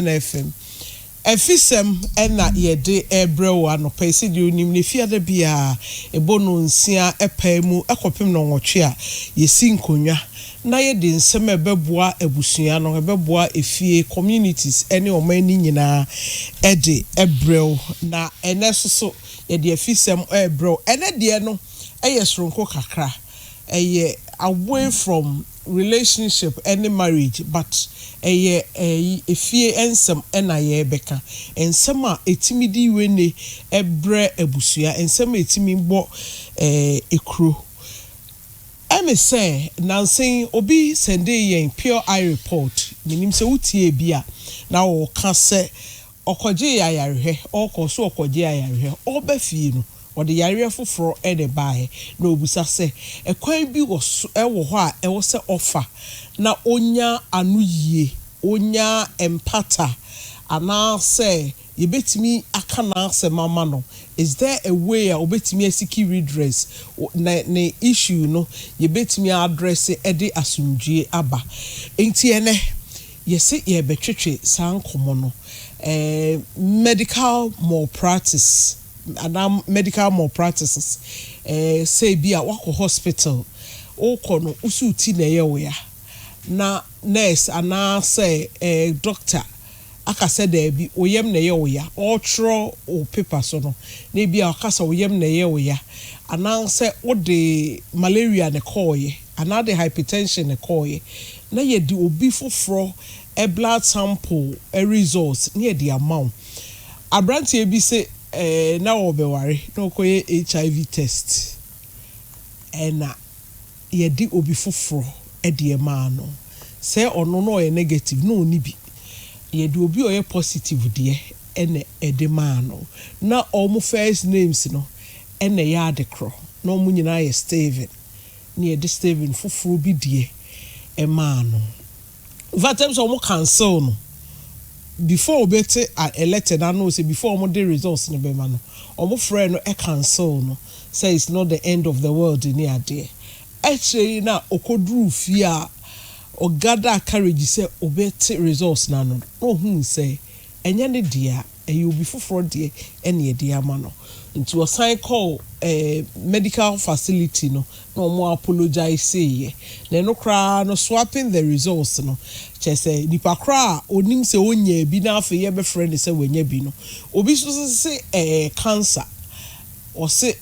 FM. Efisem ena yede ebrew anopa esi di onim ne fiade bia ebo no nsia epaimu ekopem no nwotwe a yesi nkonwa na yede nsem ebeboa ebusua no ebeboa efie communities ene omani nyina ede ebrew na ene soso yede efisem ebrew ene de no eyesronko kakra eye away from relationship any marriage but efie ensem ena ye beka ensem a etimidi wene ebre ebusua ensem etimi bo ekro eme say nansen obi sende yen pure eye report minim se wutie bia na wo ka se okoje yayarehwe okoso okoje yayarehwe obafie no ode yare foforo ede bae na obusa se ekwan bi wo ewo ho a ewo se offer na onya anuyie onya empata ana se yebetimi aka na se mama no is there a way a obetimi asiki redress na issue no yebetimi address ede asumdue aba enti ene yesi ye betwetwe sankomo no medical malpractice and medical malpractices say be a wako hospital oko no usuti na ye na nurse ana say doctor aka say there bi oyem na ye o tro o paper so no na bi aka say oyem na ye ana say o de malaria ne koye ana de hypertension ne koye na ye di obi foforo a blood sample a results near the amount abrantie bi say na obeware no koye HIV test na ye di obi foforo e de ma no say ono no ye negative no ni bi ye di obi oye positive de e de ma no na omo first names no na ya de kro na omo nyina ye Steven ni ye de Steven foforo bi de e ma no vatem so omo cancel no before obete elected I know say before omo the results no be ma no omo friend no e cancel no say it's not the end of the world ni ade actually na okodru fi a ogada courage say obete results na no hu say enya ne dia e obi foforo de ene dia ma no into a cycle medical facility no omo apologize say na no kra no swapping the results no che say nipa kra onim se onya bi na afa ye be friend say wanya bi no obi so say cancer or say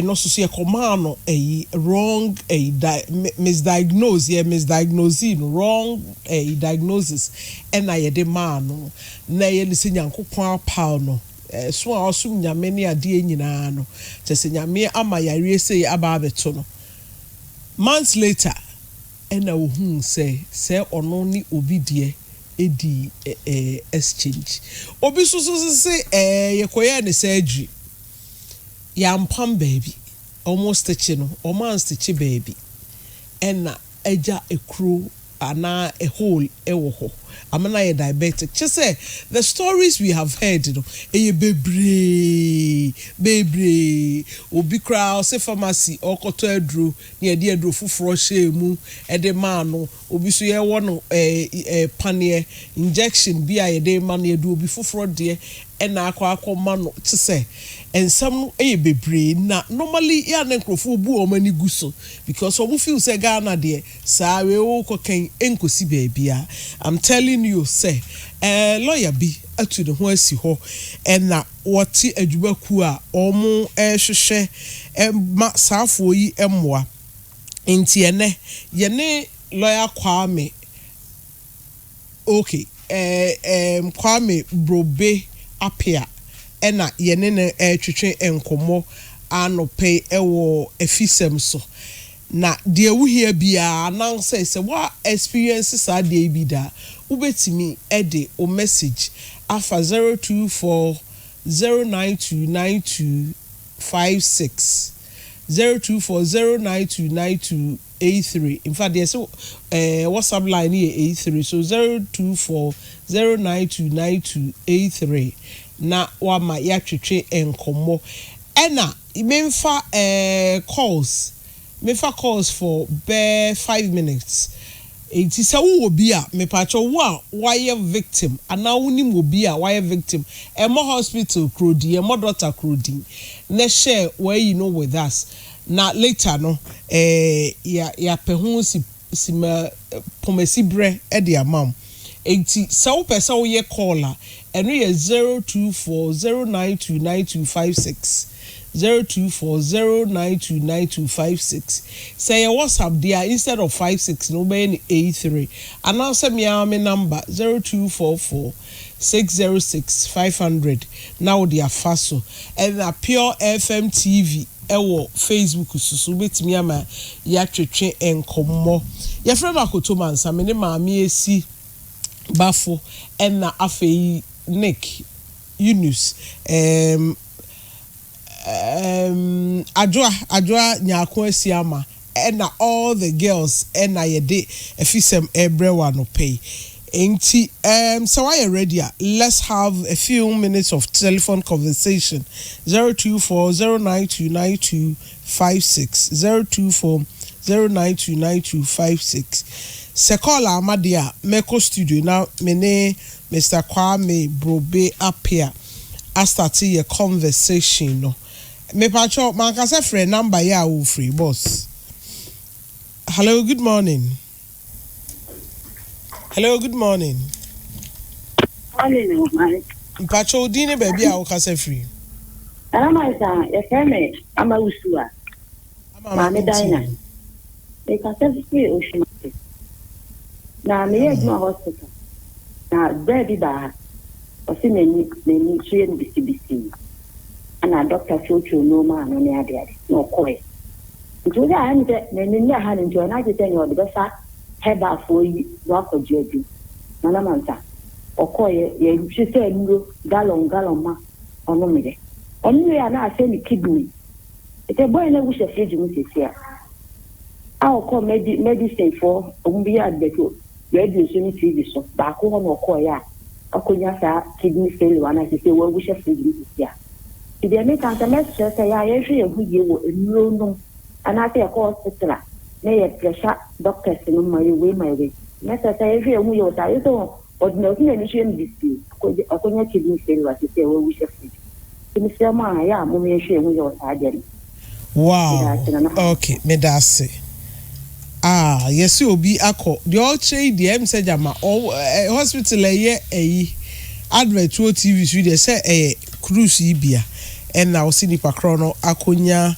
no so say command wrong misdiagnosis wrong diagnosis and na ye de man no na ye ni se nyankopon apal no so asum nyame ne ade nyina no tese nyame ama yare sei aba abeto no months later ena ohun say ono ni obi de edi exchange obi so say ye koye ne surgery ya mpam baby almost stitch no o man stitch baby ena eja ekru ana a hole ewo ho amana ye diabetic che say the stories we have heard no eye bebre obi kra say pharmacy okoto adru ne de adru foforo shemu e de ma no obi so ye wo no panie injection bi a ye de ma no edu obi foforo de ena akwa no che say ensam no eye bebre na normally ya na nkrofo bu o mani guso because obu feel say Ghana de sa we wo koken enkosi baabia I'm telling you say lawyer bi atu de ho asi ho ena woti adwubaku a omo hwehwe ma safo yi emmoa enti ene ye ne lawyer Kwame okay Kwame Brobe apia ena yene ne twetwe enkomo anope ewo efisem so na de wuhia bia nan say what experiences are dey bi da ubetimi ede o message afa 02409292256 02409292283 in fact there's WhatsApp line here 83 so 02409292283 na wama ya twetwe enkomo ena memfa calls for bare 5 minutes enti se wo obi a me pa cho wo a why victim ana woni mo obi a why victim e mo hospital krodi e mo doctor krodi na share where you know with us na later no ya pe ho si ma pomasi bre e de amam enti se wo pese wo ye caller eno ye 0240929256 0240929256 say your WhatsApp there instead of 56 no be 83 and now send me our number 0244606500 now they are faso and a pure FM TV ewo Facebook susu betimi ama ya twetwe enkomo ya frem akoto mansa me ne maami esi bafo and na afei Nick Yunus adwa nyako asiama and all the girls and I yede efisem ebrewa no pay enti so why you ready let's have a few minutes of telephone conversation 0240929256 0240929256 sekola amadia meko studio now mene Mr. Kwame Brobe up here I started a conversation no me pacho man ka say free number ya wo free boss. Hello, good morning. Hello, good morning. Morning, my. Pacho dine baby a wo ka say free. Ama sa e frame ama usua. Ama me dina. E ka say free oshima. Na me ye ma hospital. Na baby ba o si me ni train bisi. Ana doctor Chocho no ma no ne ade no koi nti ya ande na ni ha ni njo na je ten yo de besa heba fo yi wa ko jeju na manta okoye ye hwese nuro gallon ma ono me onu ya na ase ni kidney ete boy na wu hwese ju mu sesia a okọ medicine for ombi ya beto radio so ni tv so ba ko no okoye a akonya sa kidney failure na se wa wu hwese ju mu sesia the make an semester say ya ye hu ye wo enuro no ana te ko hospital na ye pressure doctors no my way na say ye hu ye wo ta so ordinary na ni shey mbisi akonya kidney failure say we wish free ni say ma ya mo me hwe hu ye wo ta de wow okay me da say yes obi akọ the all trade the em say jama hospital ye advert TV so dey say cruise ibia and now see nipa krono akonya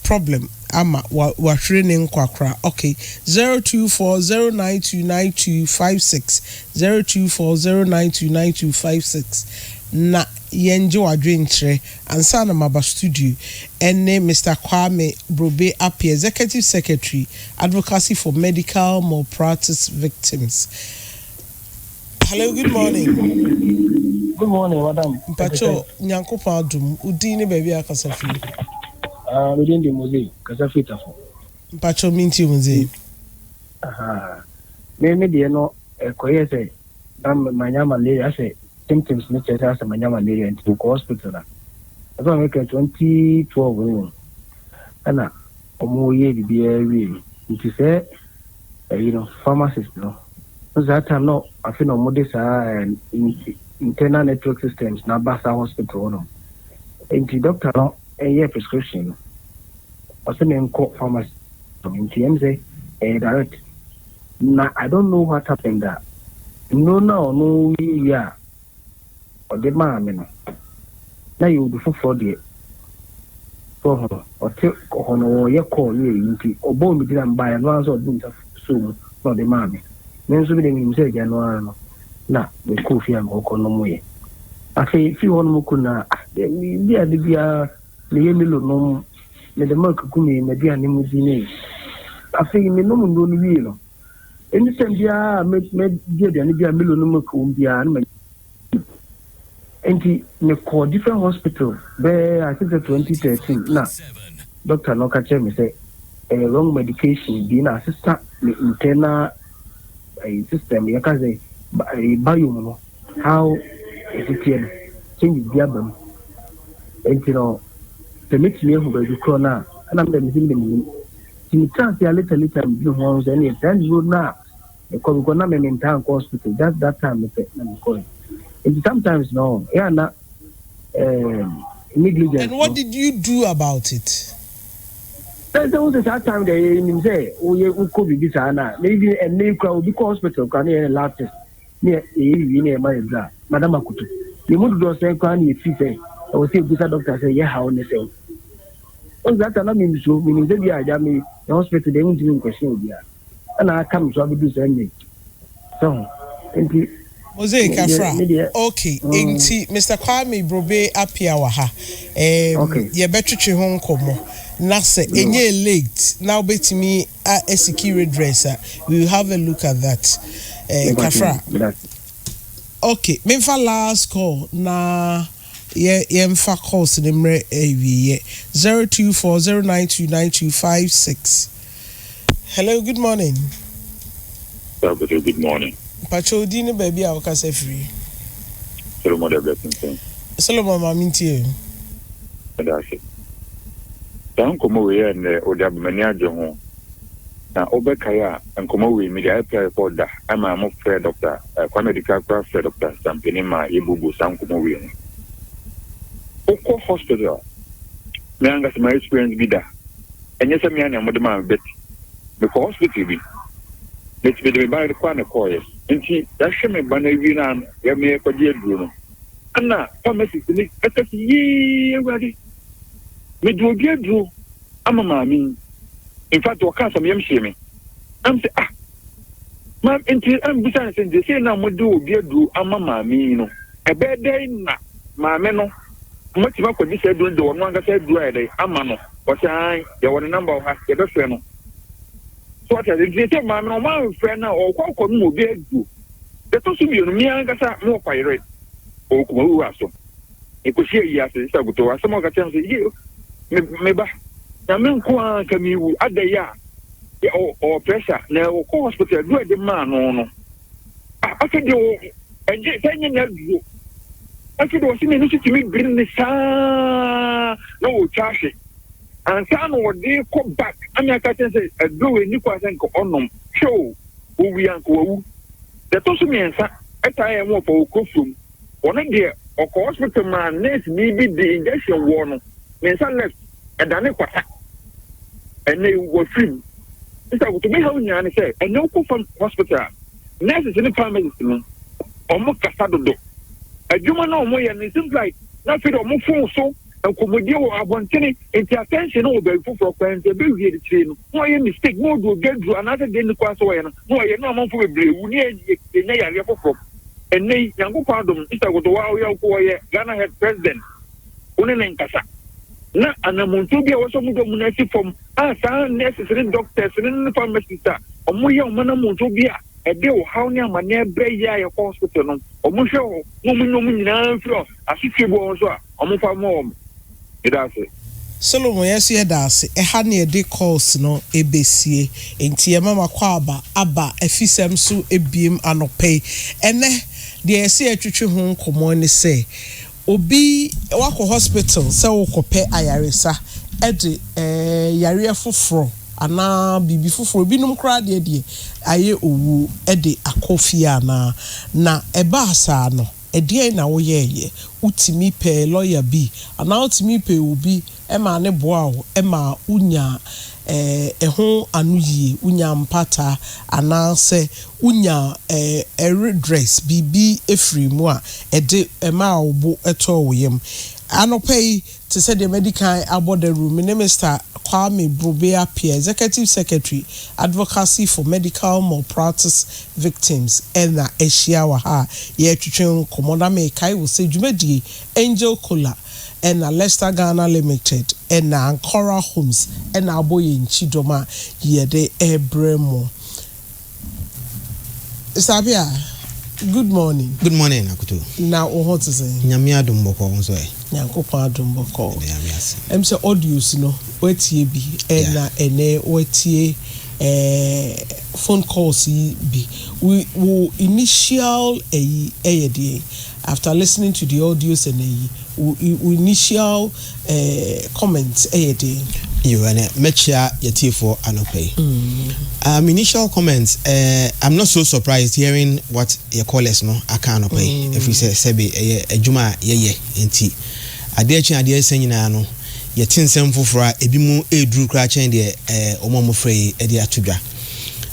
problem ama wa training kwakra okay 0240929256 0240929256 na yenje wadwentre ansa na maba studio ene Mr. Kwame Brobe Apia Executive Secretary Advocacy for Medical Malpractice Victims. Hello, good morning. Good morning, madam. Pacho, nyankopa adum, udini baby akasafi. Within the museum, kasafi tafo. Pacho minti museum. Me de no koye say manya malaria say symptoms no say say manya malaria into hospital na. Aso make 2012 ana omo ye bibia wi. Nti say pharmacist no. So that time no I feel no modest internal network systems na Basa hospital no. Enti doctor no prescription. Also name call pharmacy. Enti say direct. Now I don't know what happened there. No yeah. Or the man no. Now you will be for the so or take on your call you enti obo mi didn't buy advance or do so no the man. Nenso bi dem say January no. Na we kofi am okono moye afi fi won mu kuna bi ade bia le yemilo no le de mark kumi me bia ne mu dine afi me no mu ndo ni wi no eni sem bia me dia de ne bia milo no mu ko bia na enti me call different hospital be I think 2013 na doctor no ka tell me say wrong medication bi na assistant the internal system you can say biome how is it here change the album and the mix me who be corner and I'm the missing the chance ya little be ones and then you now because we not in town hospital. That time I'm calling. And sometimes no, yeah, not negligence. And what did you do about it? There's also that time they say, oh, you could be this maybe a name crowd because hospital can hear last near my bra, Madame Akutu. You would do say, can you see? I will see this doctor say, yeah, how they say. Oh, that I mean, so meaning the hospital, they won't even question. And I come to do something. So, thank you. Mosaic Afra. Okay, Mr. Kwame Brobe Apia Waha. Ye betri hon komo. Na se enye late. Now bet me a security dresser. We will have a look at that. Kafra. Okay, memfa last call na ye mfa calls nimre ewie 0240929256. Hello, good morning. Good morning. Pacho dini baby a wakase free. Solomon de blessing. Solomon mamintie. That's it. Dan komo we and odabmani ajo ho. Na obekaya and komo we media apply for da. I'm a fair doctor. Kwa medical craft doctor Sampini ma ibubu sam komo we. Oko hospital. Me anga my experience bi da. Enye se me anya modema bet. Because hospital bi. Let's be the by the corner coils. And she, that she may ban a villain, ya may for dear Bruno. Anna, pharmacy, let us ye ready. Me do dear Drew. I'm a mammy. In fact, or can't some young shimmy. I'm say, ma'am, until I'm besides, and they say now, we do dear Drew, I'm a mammy, you know. A bad day, my men. Much more could be said during the one I said, Friday, I'm a man. But I, there were a number of us, the friend. So what is it? My normal friend now, or what could move there do? That also be on me, I got more pirate. Oh, who are so? It could share yes, it's a good to some of the times you. Maybe. Now, men can you at the yard or pressure now, of course, but a good man on. I could do and just hanging out you. I could was in the to me bring the no charge it. And some of they come back. I mean, I can say, a do a new person on them. Show who we are. That also means that I am more for costume. One idea, of course, with the man, next maybe the injection warning. Means I left and done it. And they were free. It's like to me, how you say, and no from hospital. Nurses in the family, almost Casado. A human no more, and it seems like nothing or more so. And Comodio Abontini into attention over for friends, a big train. No mistake, more will get to another day in the class away. No, you're not for a blue, near the Naya for. And they, young pardon, it's a good while Ghana had president. Unen Casa. Na and a Montubia was some dominated from us, necessary doctors and the pharmacist. Or more young man Montubia, a deal how near my near Bay hospital. Or Musho, no, as if you were also a more. Solomon yes ye dase ha na de calls no ebesie enti e mama kwa aba afisem so ebiem anope ene de ese atwetwe ho nkomo ne se obi wako hospital se wokope ayaresa ede yare foforo ana bibi foforo binum kra de aye owu ede akofia na eba asa no ede na wo ye utimi pe lawyer bi ana utimi pe obi ema ne boa ema unya ho anuyi unya mpata ana se unya redress bibi efrimu a ede ema obo eto woyem anopei to say the medical about the room Mr. Kwame Brobe Apia, Executive Secretary, Advocacy for Medical Malpractice Victims, and Asia Waha, Yetrichon, Commander Mekai will say Jumedi, Angel Cola, and Leicester Ghana Limited, and Ancora Homes, and Aboy in Chidoma, Yede Ebremo. Sabia, good morning. Good morning, Akutu. Now, what to say? Nyamia Dumboko, so Nyankopa Dumboko. Say audios no, wetie bi, na ene wetie phone calls bi. We initial after listening to the audios and we initial comments You and Mechia Yatifo Anope. Initial comments. I'm not so surprised hearing what your callers no I can't pay. If we say Sebi a Juma ye enti. Adia saying no. Ye tin sem fofora ebimu edru kra chen de omomo frey e de atudwa.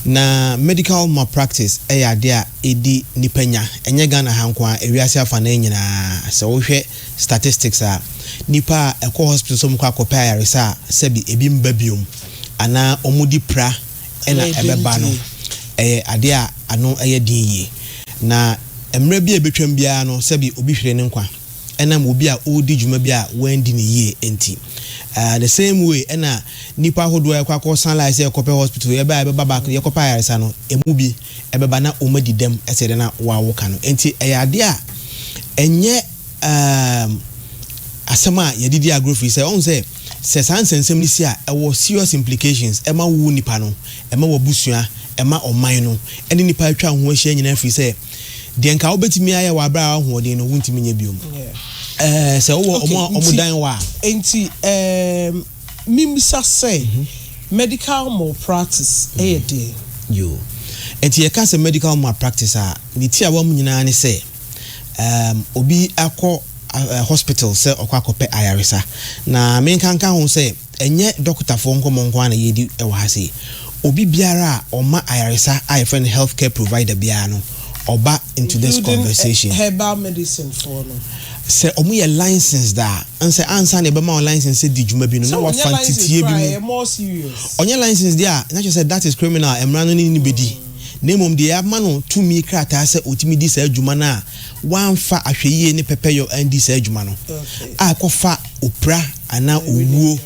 Na medical malpractice ade edi nipanya enye Ghana hankwa ewiase afa na nyina se wo hwe statistics a nipa ekọ hospital so mkwa kopa yaresa sebi ebi mbabiom ana omudi pra ena ebeba no ade a ano din yi na emre bi ebetwam bia no sebi obi hwere ne nkwa enam obi a odi dwuma bi a wandi ne yie enti the same way ena nipa hodo ekwa ko sanlize ekope hospital ebeba back yekopa yaresa no emu bi ebeba na omadi dem esede na wawo ka no enti ade a enye asema yedidi agrofree say on say sansensem ni si a ewo serious implications ema wu nipa no ema wabusua ema oman no eni nipa atwa ho ahia nyina free say de nka obetimi aye wa bra ho de no wuntimi nya biom say omo dan wa enti mimisa say medical malpractice de yo enti ye ka say medical malpractice a ni ti a wam nyina ne say obi akọ hospital say okwakope ayaresa na menkanka ho say enye doctor fo nkomo na yedi e wa say obi biara oma ayaresa I friend healthcare provider biara no oba into this conversation herbal medicine for no say omu ye license da and say answer na be ma license say di djuma bi no na wa fantitie bi more serious onye license there na just say that is criminal emra no ni bedi nemom de ama no tumi krata se otimi di sa adwuma na wanfa ahweye ne pepeyo andi sa adwuma no akofa opra ana owuo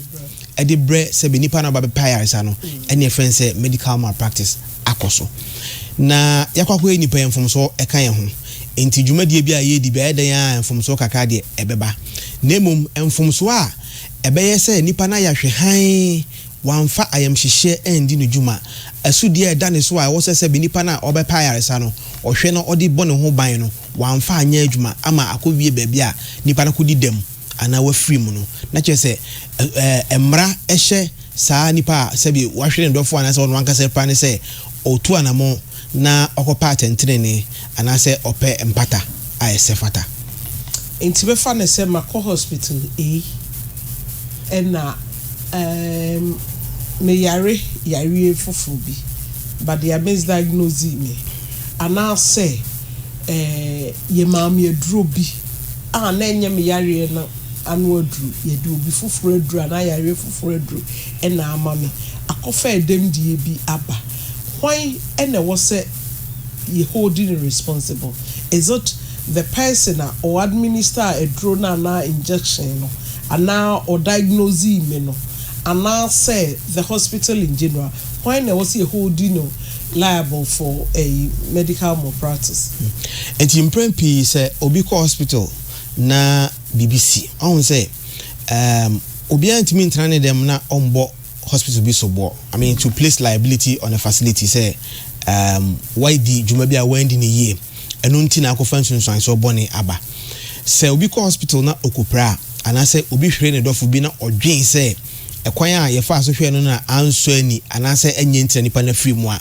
e de bre se be nipa na ba payaresa no ene efren se medical malpractice akoso na yakwakwa nipa enfomso e kan ye ho enti dwumadie bia ye di bia dan ya enfomso kaka de ebeba nemom enfomso a ebeye se nipa na ya hwe han wanfa ayam hihye endi no dwuma asudie da ne so a wo sese be nipa na obepa yaresa no ohwe no odi bone ho ban no wanfa anya adwuma ama akowie baabi a nipa na kodi dem ana wa free mu no na chese emra ehye saa nipa sebi wa hwere ndofo ana se wonwanka se pa ne se otu anamo na okopa atentrene ana se ope empata a esefata enti be fa ne se mako hospital ena me yare fufu bi but they are misdiagnosing me and now say ye mam ye dro bi na enye me yare na anu adru ye do bi fufu adru na yare fufu adru na ama me akofa edem die bi aba why ene wo say ye holding responsible is it the person or administer a drone na injection no and now or diagnosing me no and now say the hospital in general when there was a holding liable for a medical malpractice and in prempi say obiko hospital na BBC on say obi antimi ntrane dem na ombo hospital bi sobo I mean to place liability on a facility say why the jumabia wendi ne ye enu nti na akofa nsunsuan so bone aba say obiko hospital na okopra ana say obi hwere ne dofo bi na odwen say ekwan a ye fa so hwe no na anso ani ana say enye ntia nipa na free mu a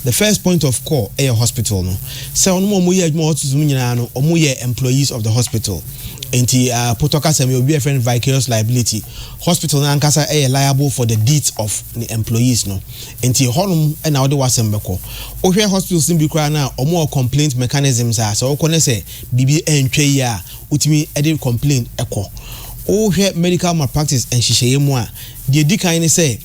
the first point of call a hospital no say ono mo ye adwuma hospital nyina no omo ye employees of the hospital enti potoka say me obi a friend vicarious liability hospital na ankasa liable for the deeds of the employees no enti honum na ode wasembeko ohwe hospitals bi kra na omo complaint mechanisms a so okone say bibi entwe ya utimi ede complaint eko ohwe medical malpractice enhihye mu a de dikan ni say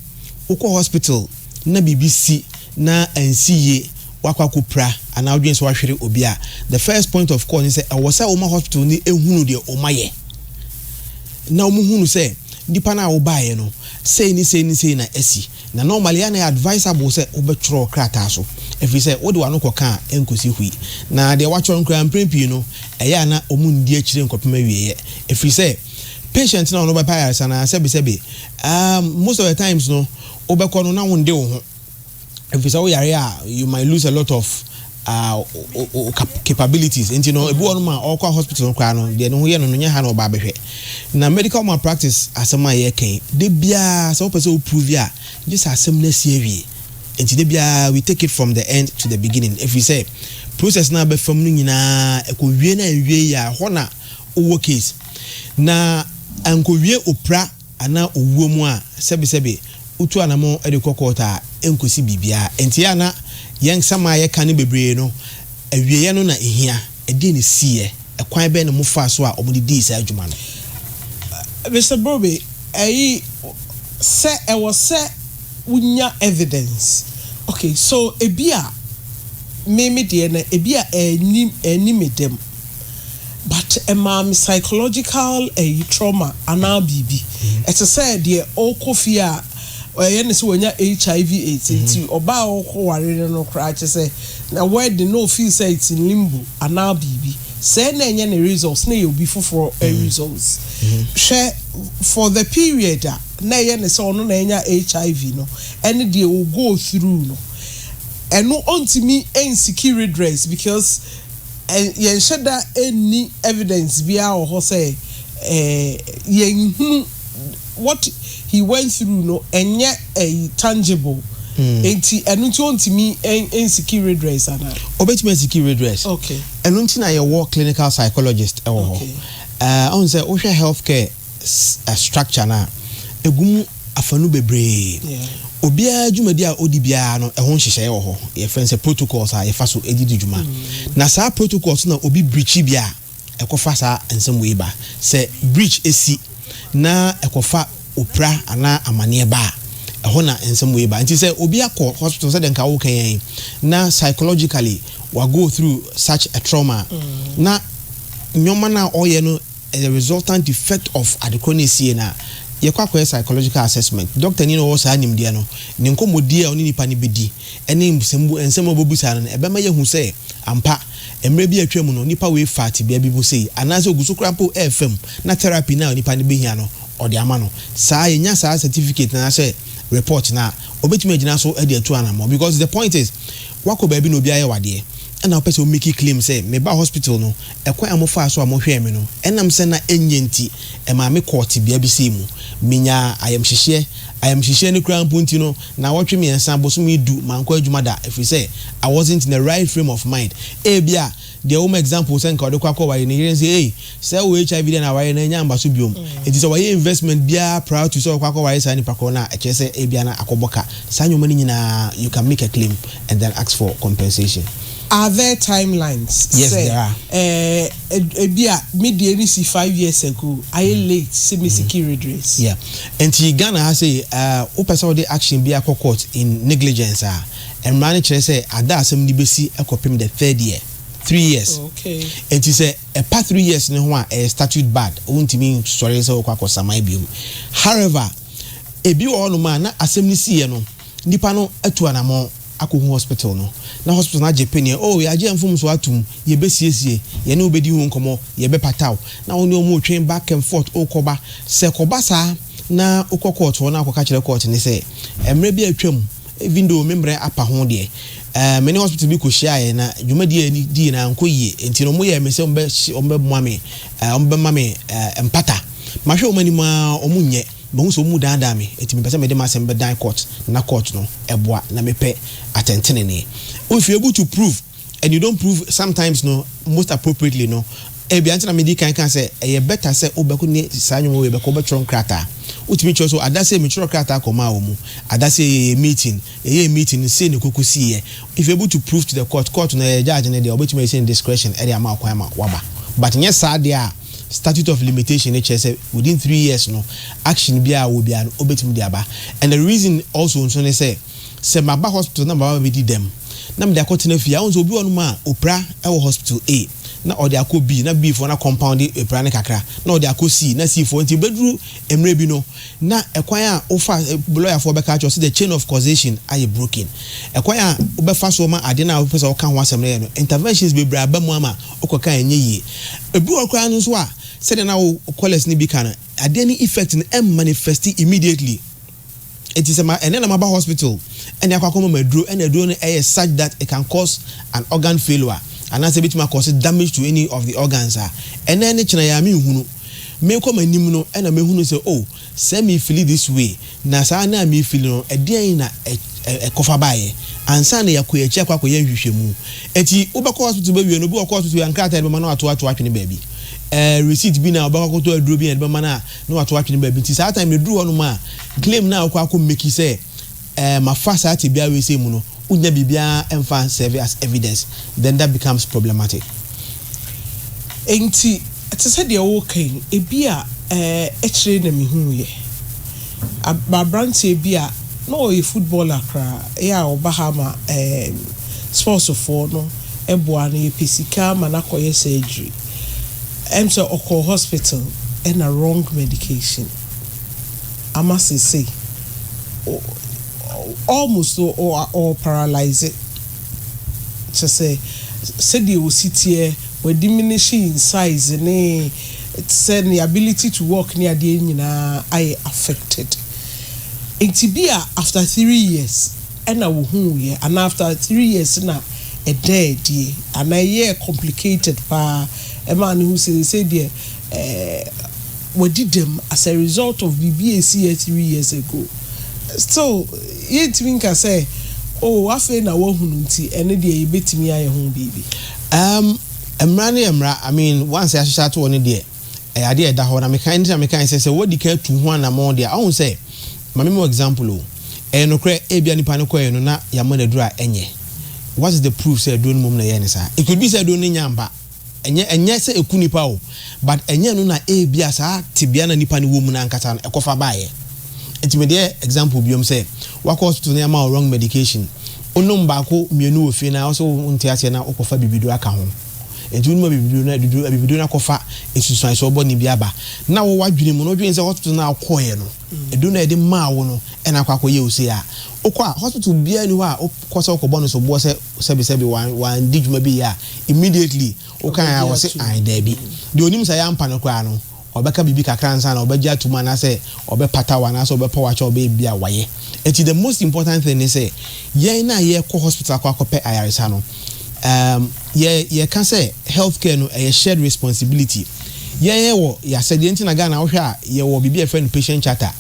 ukọ hospital na BBC na NCA wakwakupra ana odwen so wahwere obi a the first point of call ni say awose oma hospital ni ehunu de omaye na omuhunu say dipa na obaye no say ni na esi na normally na advisable say obetro krata so if you say odi wa no koka enkosi hui na de watcho nkra mprempi no eya na omundi akire nkopema wieye if you say patient na no be payas na sebi most of the times no obekọ no na wonde wo ho if you say you might lose a lot of capabilities and you know ebu onu ma okwa hospital kwa no de no ye no nya ha no ba behwe na medical malpractice asema ye kan de bia so person o prove ya just asem na sie wie enti de bia we take it from the end to the beginning if we say process na be fam no nyina ekowie na ewie ya ho na owo case na ankowie opra ana owuo mu a sebe utu anamo e de kokota enkosi bibia enti ya na yen sama ye kan bebre no awieye no na ehia e de ne sie e kwan be ne mo fa so a omudi di sa adwuma no Mr. Bobby say I was say unya evidence okay so ebia me de na ebia eni medem but am psychological trauma ana bibi it say the okofia oyene se wonya HIV AIDS nti oba okoware no kra che say na where the no feel say it's in limbo ana bibi say na enye ne results na you be for results share for the period na yene se ono na enya HIV no and they will go through no and no ontimi insecure dress because yen sheda any evidence bia or say yen what he went through no enye a tangible enti enu ti ontimi insecure dress ana obetime insecure dress okay enu nti na ye work clinical psychologist e wo ho on say o hwe healthcare structure na egum afanu bebre obia adwumadi a odi bia no e ho nhyehyɛ wo ho ye friends protocols a ye fa so edidi dwuma na saa protocols na obi breach bia ekofa saa ensem we ba say breach esi na ekofa opra ana amane ba ho na ensem we ba nti say obi akọ hospital say den ka wo kan na psychologically we go through such a trauma na nyoma na oye no as a resultant effect of adequacy na ye kwa psychological assessment doctor ni no wo sa anim de no ni nkomodi a oni nipa ni bedi ene nsem obobusa no ebe ma ye hu say ampa emre bi atwam no nipa we fat bia bi bo say anaso guso krampo fm na therapy na nipa ni behia no ode ama no saa yenya saa certificate na say report na obetumi agina so e de atu anamo because the point is wako ba bi no bia ye wade and now person make claim say me ba hospital no ekwan amofa so amohwe me no enam se na enyenti e ma me court bia bi sei mu minya ayam hihye ne kran punti no na wotwe me ensan boso me du manko adwuma da if you say I wasn't in the right frame of mind e bia the home example say nka odekwa kwa ware ne yire say hey say wo HIV na ware na nya mbaso biom it is our investment bia proud to say kwa ware say ni pakro na eche say e bia na akoboka sanyo mani nyina you can make a claim and then ask for compensation. Are there timelines? Yes, there are. Ebia media ni 5 years ago. I late semi security redress. Yeah, and Ghana has say opesa the action be a court in negligence and manager say ada asem ni besi ekopem the third year. 3 years. Okay. And he say a past 3 years no ho a statute bad. Won't mean sorry say okwa samai biom. However, ebi wo no man na asem ni sie no nipa no atu anamo akọ hospital no na hospital na jepenia oh ya je mfum so atum ye besiesie ye na obedi hu nkomo ye be pataw na oni omo twen back and forth okoba se koba sa na okokot na akoka kire court ni se emre bi atwam even though membre apa ho de many hospital bi ko hia na dwumadi ni di na nkoyie enti no mo ye me se ombe mame empata mahwe omani ma omunye bon so mu dada me etimi pese me de masem be dan court na court no eboa na mepe atentene ne if you able to prove and you don't prove sometimes no most appropriately no e bi antina me di kan say e better say obeko ni sanyo we be ko be tron krata utimi cho so adase me tron krata ko ma wo mu adase meeting say ne kokosi e if you able to prove to the court no judge ne de obetimi say discretion e de ama akwan ma waba but yes sad there statute of limitation say within 3 years no action bia will be an obetim diaba and the reason also so say maba hospital na maba be di dem na me de akotena fia onso obi onu ma opra e wo hospital A na ode akọ B na B for na compound opra ne kakra na ode akọ C na C for nti bedru emre bi no na ekwan a ofa lawyer for be ka cho say the chain of causation are broken ekwan a obefa so ma ade na opesa o kan ho asem na no interventions be bra ba mu ama okoka enye yi ebi okra no so a said na college ni bi kana ade ni effect ni manifest immediately it is and then I'm about hospital and yakwa medro and the drone is such that it can cause an organ failure and that's a bit more cause damage to any of the organs and then it's hunu me come anim no and me hunu say oh send me feel this way na sa na me feel no e dey na e kofa bae ansa na yakoye chi akwa koye hwehwemu enti ubekọ hospital be wie no bi wọ hospital yankrata be ma na ato atwene baabi receipt bi na ubekọ to aduro bi na be ma na ato atwene baabi nti sa time me duru no ma claim na akwa make say ma fasa ati bia we say mu no unya bibia emfa serve as evidence then that becomes problematic. Enti te said the okay ebi a ekire na me hu ye abrant ebi a no a footballer kra ya obahama sports for no eboa na pesika mana koye surgery so oko hospital and a wrong medication I must say almost or paralyze it to say said you sit here we're diminishing in size and said the ability to walk near the end I affected Intibia after 3 years and and after 3 years na a dead ye and a year complicated pa a man who said there we did them as a result of BBAC 3 years ago. So yet think I say oh I feel na wo hununti and the bit me I home baby. Emra I mean once I start to one there I did that one I can say what the care to one among there I won't say Mamimo example no kre ebia nipa no koye no na ya mana dura enye what is the proof say do no mum na ye ne sa it could be say do no nyamba enye say eku nipa o but enye no na ebia sa tibia na nipa ne wo mu na nkata no ekofa baaye intimate example biom say wako hospital na ma wrong medication onum ba ko mienu ofie na also unti ase na okofa bibidu aka ho enti unuma bibidu na kofa esusuan so obo ni biaba na wo wadwene mu no dwen say hospital na akoye no edu na ede ma wo no e na kwakoye ose a okwa hospital bia ni ho a okosa okobo no so bo se sebi wan diguma bi ya immediately okan ya wo se ai da bi de onim say ampa no kwa no obeka bibi kakra nsa na obeja tuma na say obepata wa na so obepa wa cha obebia waye enti the most important thing is say ye na ye ko hospital kwa kope ayaresa no ye can say healthcare no a shared responsibility ye wo ya said enti na Ghana wo hwa ye wo bibi friend patient charter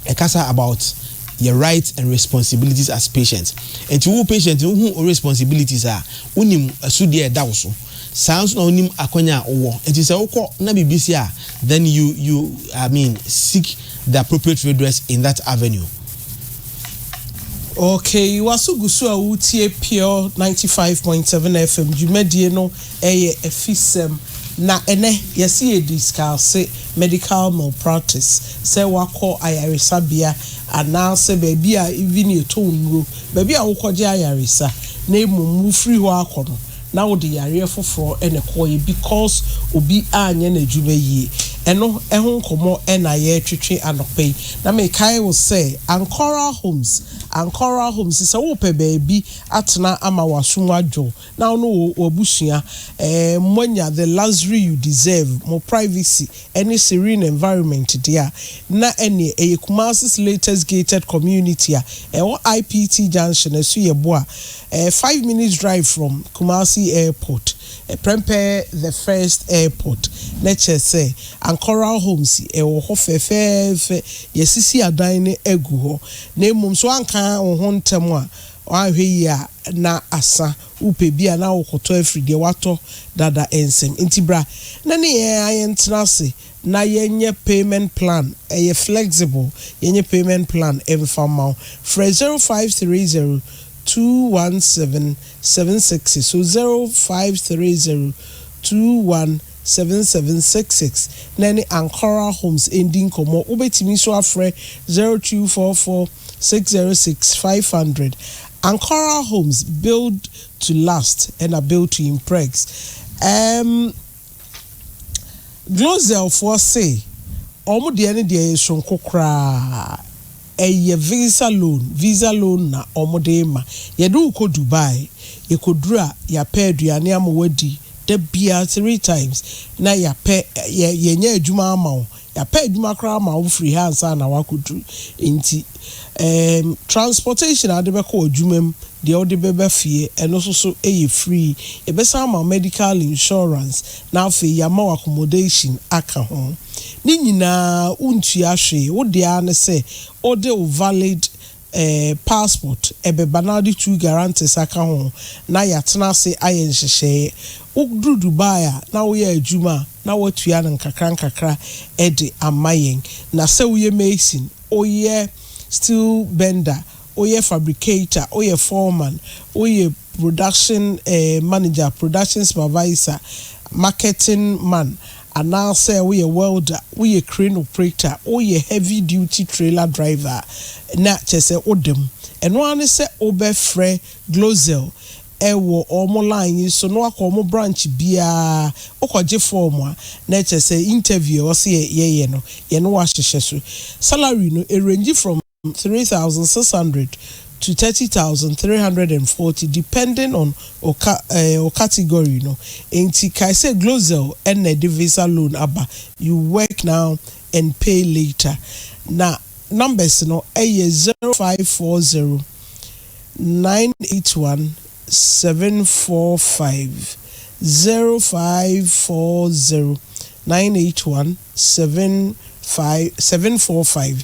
e kasa about your rights and responsibilities as patients and to patient who responsibilities are unim asudie da wo so sounds no unim akonya wo enti say wo na BBC a then you I mean seek the appropriate redress in that avenue. Okay, wasugusu a utie pure 95.7 FM jumedie no efisem na ene yesi e discuss medical malpractice say wako ayaresa bia anase baby a even you to nro baby a wokoje ayaresa na emu free ho akono na wo de yare foforo ene koye because obi anye na djuma yie eno ehun komo ena ye twetwe anopai na me kai will say Ancora Homes is a wope baby atna ama wasumwadwo na no obusua monya the luxury you deserve more privacy any serene environment there na any Kumasi's latest gated community IPT junction esu yeboa 5 minutes drive from Kumasi airport prepare the first airport let's say Ancora Homes wo ho fefefe yesisi adan ne egu ho na mum so anka ho ntem a ahwe yi a na asa upe bia na wokoto afride wato dada ensem intibra na ne ayentrase na yenye payment plan flexible yenye payment plan emfama for 0530 21776 so 0530217766 nani Ancora Homes ending komo ubetimi so afre 0244606500 Ancora Homes build to last and are built to impress. Glosel for say omo de ene de sonko kra eye visa loan na omode ma ye do ko Dubai ye ko dura ya pay aduane amwadi da bia 3 times na ya pay ye nya adwuma ama ya pɛ adwuma koraa ma wo free hands na wakudu enti transportation ade bɛkɔ adwuma mu deɛ wode bɛbɛ fie ɛno so ɛyɛ free ɛbɛsan ma medical insurance na afei yama wo accommodation aka ho ne nyinaa wontua hwee wo deɛ ne sɛ wode wo valid passport ɛbɛba na wode 2 guarantees aka ho na yɛatena ase ayɛ nhyehyɛeɛ woduru Dubai a na woyɛ adwuma na watua no nkakra ɛde ama yɛn na sɛ woyɛ mason woyɛ steel bender woyɛ fabricator woyɛ foreman woyɛ production manager production supervisor marketing man anaasɛ woyɛ welder woyɛ crane operator woyɛ heavy duty trailer driver na kyerɛ sɛ wodam ɛno ara ne sɛ wobɛfrɛ Glosel ɛwɔ ɔmo line yi so no akɔ ɔmo branch biara okɔgye form a na kyerɛ sɛ interview ɔsɛ yɛyɛ no yɛn no wahyehyɛ so salary no range from 3,600 to 30,340 depending on o category no enti kai say Glosel and the visa loan aba you work now and pay later na numbers no 0540 981 745 0540 981 745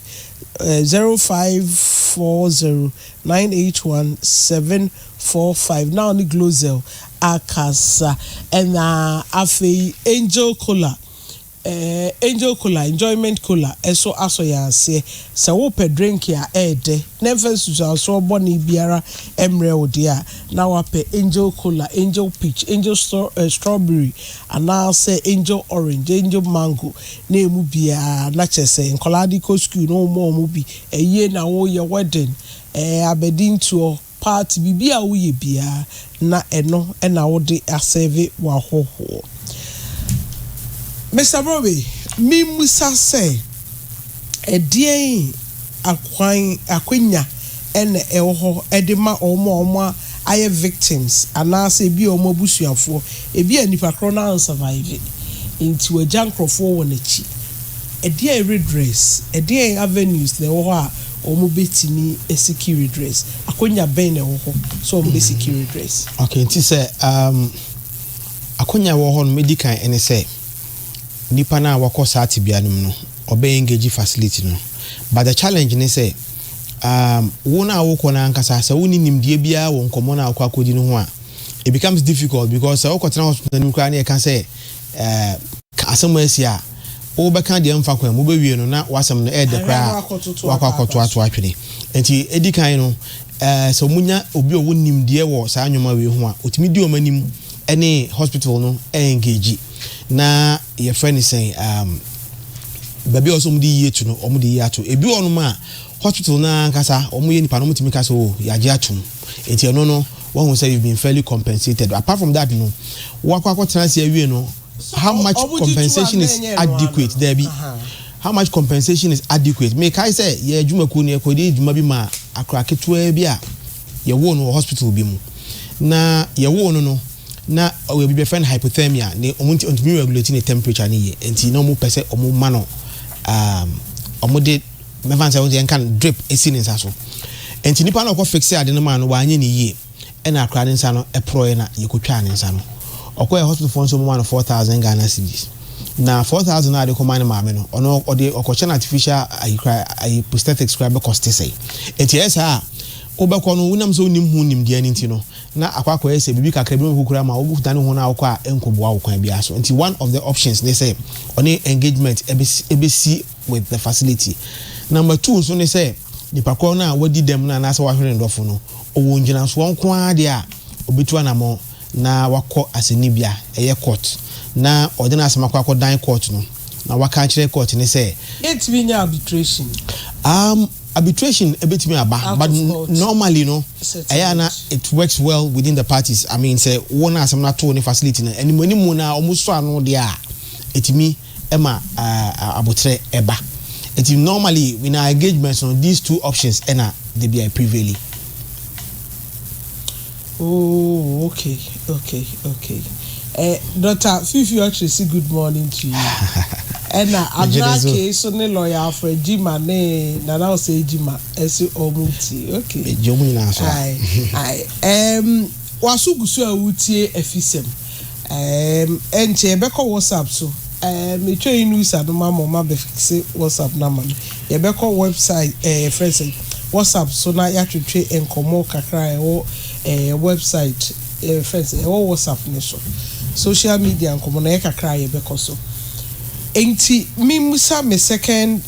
0540 981 745 now ni Glosel akasa and afi Angel Cola enjoyment cola eso aso ya se se wo pe drink ya ede never so so boni biara emre ode a na wa pe Angel Cola, Angel Peach, Angel Strawberry and now say Angel Orange, Angel Mango na emu bia na chese nkoladi ko school no mo mu bi eye na wo ye wedding abedin to party bibia wo ye bia na eno na wo de aseve wa hoho. Mr. Bobby, mi musa say edien akwanya ene ewo edema omo aye victims anase bi omo busuafo ebi anipa kro na survive into agya nkrofo won achi edien redress edien avenues na wo a omo betimi security redress akwanya ben na wo so omo security redress okay nti say akwanya wo ho no medical ene say nipa na wakɔ saa tibia no no obey engage facility no but the challenge ne say wo na wokɔ na ankasa sɛ wo ni nimdie bia wo nkomo na akɔ akɔdi no ho a it becomes difficult because sɛ wokɔ tena hospital no kra na yɛka sɛ asɛm asia wo bɛka de mfa kwa mu bɛwie no na wasɛm no ɛde kra wakɔ akɔto ato atwene enti edikan no sɛ munya obi o wo nimdie wɔ saa nwoma we ho a otimi di omanim ɛne hospital no engage na your friend is saying baby also mudi ye to no omudi ye to ebi onu ma hospital na nkasa omu ye nipa no mutimi kasa o ya je atum enti eno no one will say you've been fairly compensated apart from that no wakwa trans awie no how much compensation is adequate there be how much compensation is adequate me kai say ye adwuma ko ne ekodi adwuma bi ma akra ketua bi a ye wo no hospital bi mu na ye wo no na we be friend hypothermia ne omunti ontimi regulate the temperature ne ye enti na omu pese omu mano omu de mevan say we can drip esi ne nsa so enti nipa na okọ fixe ade no ma no wa anye ne ye e na akra ne nsa no e pro na ye kotwa ne nsa no okọ hospital for so mo 4,000 Ghana cedis na 4,000 na de ko man ma me no ono ode okoche na artificial prosthetic scribe cost say enti esa obekọ no wonam so nim hu nim dia nti no na akwakọ ese bibi kakra bi kukura ma ogufuta ne ho na akọ a enkoboa okwan bia so nti one of the options they say on engagement ebesi with the facility number 2 so they say the pakọ na wadi dem na asa wahwere ndofo no owo ngina so wonko ade a obetu anamo na wakọ aseni bia eye court na ode na asema kwakọ dan court no na waka kire court ne say it be arbitration arbitration ebetimi aba but normally no ayana it works well within the parties. I mean say one asem na to ne facility na animu na omuso ano de a etimi ema abotre eba etim normally in our engagements on these two options ena they be prevailing. Oh, okay. Dr. Fifi actually say good morning to you. ɛna adake so ne lawyer Alfred Jima ne na now say Jima esi omuti okay jomu na so ai wasugusu a wutie efisem enche beko WhatsApp so me twa news adoma mama be fixe WhatsApp na man ye beko website friends WhatsApp so na ya twetwe enkomo kakra website friends WhatsApp ne so social media enkomo na ye kakra ye beko so enti me musa me second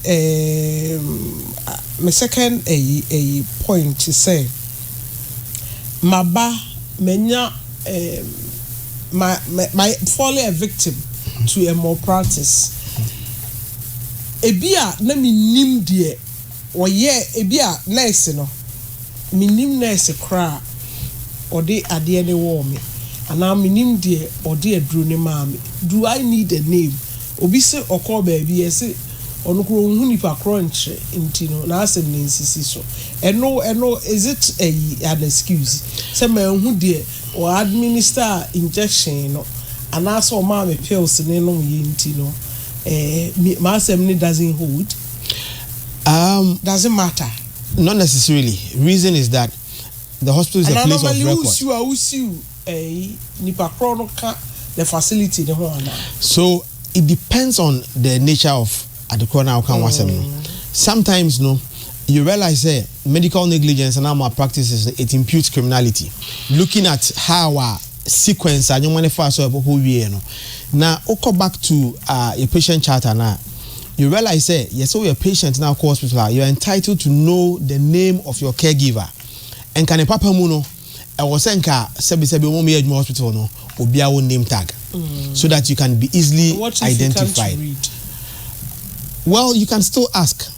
a point to say maba menya my falling a victim to a malpractice ebia na minim de oye ebia nurse no minim nurse kra ode ade ne wo me ana minim de ode aduru ne maame do I need a name obi se okọ baabi ese ono kro hu nipa kro nche ntino na asem ne nsisi so eno is it an excuse say ma hu de or administer injection no and also mama pills ne no yinti no ma asem ne doesn't hold doesn't matter, not necessarily. Reason is that the hospital is a place of record. Nipa kro no ka the facility the ho ana so it depends on the nature of adekona outcome wasem no sometimes no you realize medical negligence and malpractice it imputes criminality looking at how our sequence and money for so who we no now go back to a patient charter now you realize yes so your patient now call hospital you are entitled to know the name of your caregiver and can a papa mu no I was saying sebi mo me hospital no obi a name tag so that you can be easily identified. Well, you can still ask,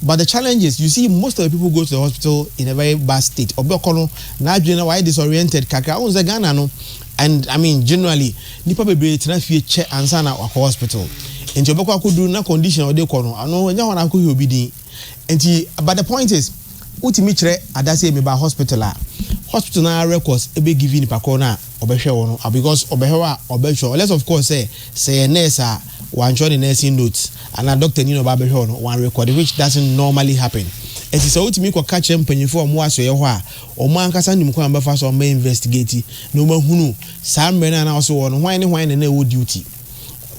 but the challenge is, you see, most of the people go to the hospital in a very bad state. Obekono na adwene why disoriented kakra on the Ghana no, and I mean generally, nipa bebre tena fie che ansa na akọ hospital. Enti obekọ akodu na condition ode kono, ano nya wana akọ hi obi din. Enti but the point is, utimi kire adase me ba hospital a hospital na records ebe give nipa ko na obehwe wono because obehwe obehwe let's of course say a nurse a one join the nursing notes and a doctor ni no ba behwe no one record which doesn't normally happen. It is utimi ko catch mpanyifo omo aso ye ho a omo ankasa nim ko ambefa so omo investigate no ma hunu saa mre na also wono hwan na wo duty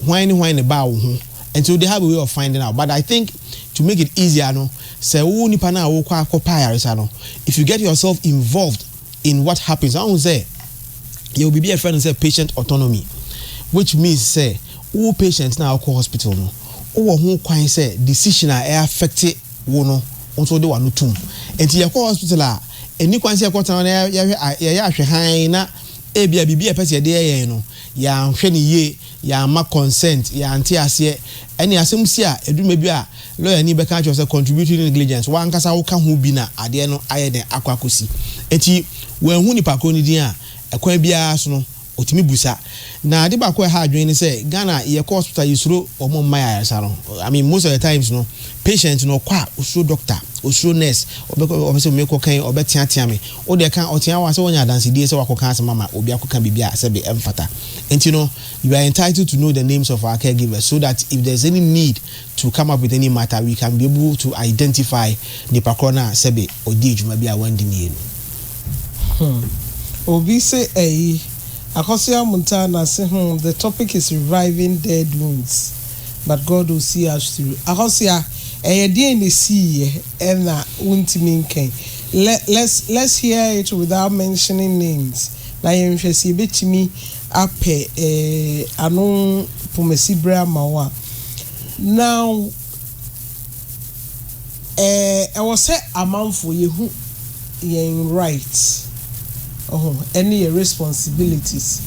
hwan ne ba wo ho until they have a way of finding out. But I think to make it easier no say wo nipa na wo kwa akopaya no if you get yourself involved in what happens, I won't say you will be a friend and say patient autonomy, which means say all patients now call hospital no or who can say decision are affected wono also the one tum and you call hospital any can say quarter na ya hwe na e bia bibia pese de no ya hwe ni ye ya ma consent ya anti ase any asem si a eduma bi a lawyer ni be ka say contributory negligence wan kasa wo ka ho bi na ade no aye den akwakosi enti wen hu ni pakro ni din a ekwan bia so no otimi busa na ade ba ko ha adwen ni say Ghana ye hospital yisuro omo maya salon. I mean most of the times no patient no kwa usuro doctor usuro nurse obese me ko kan obetia me o de kan otia wa say wonya dance die say wakoka asem mama obi akoka bibia say be emfata enti no you are entitled to know the names of our caregivers so that if there's any need to come up with any matter we can be able to identify the pakona sebe odi ejuma bia wandi ni enu obi say Akosia Montana say the topic is reviving dead wounds but God will see us through. Akosia dey in see and untimi nken. Let's hear it without mentioning names. Na yemhwesi betimi ape ano pomesi bra mawa. Now I was say amanfo yehu yen rights. Any responsibilities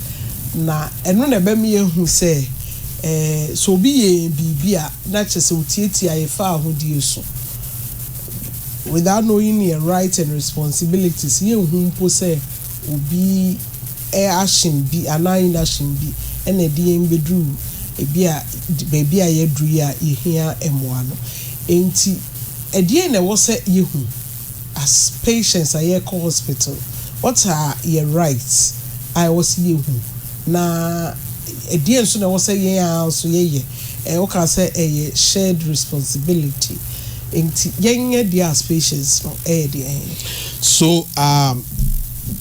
na eno na be me ehu say so bi ye bibia na chese utieti ayefa ahodie so without knowing your rights and responsibilities ye hu mpo say obi action bi anan action bi ene die mbedru ebia baby a yedru ya yehia emoa no enti edie na wo say yehu as patients aye hospital what are your rights? I was you na ɛdeɛ nso na wɔsɛ yɛn a nso yɛyɛ wɔka sɛ ɛyɛ shared responsibility nti yɛnyɛ deɛ as patients no ɛyɛ deɛ so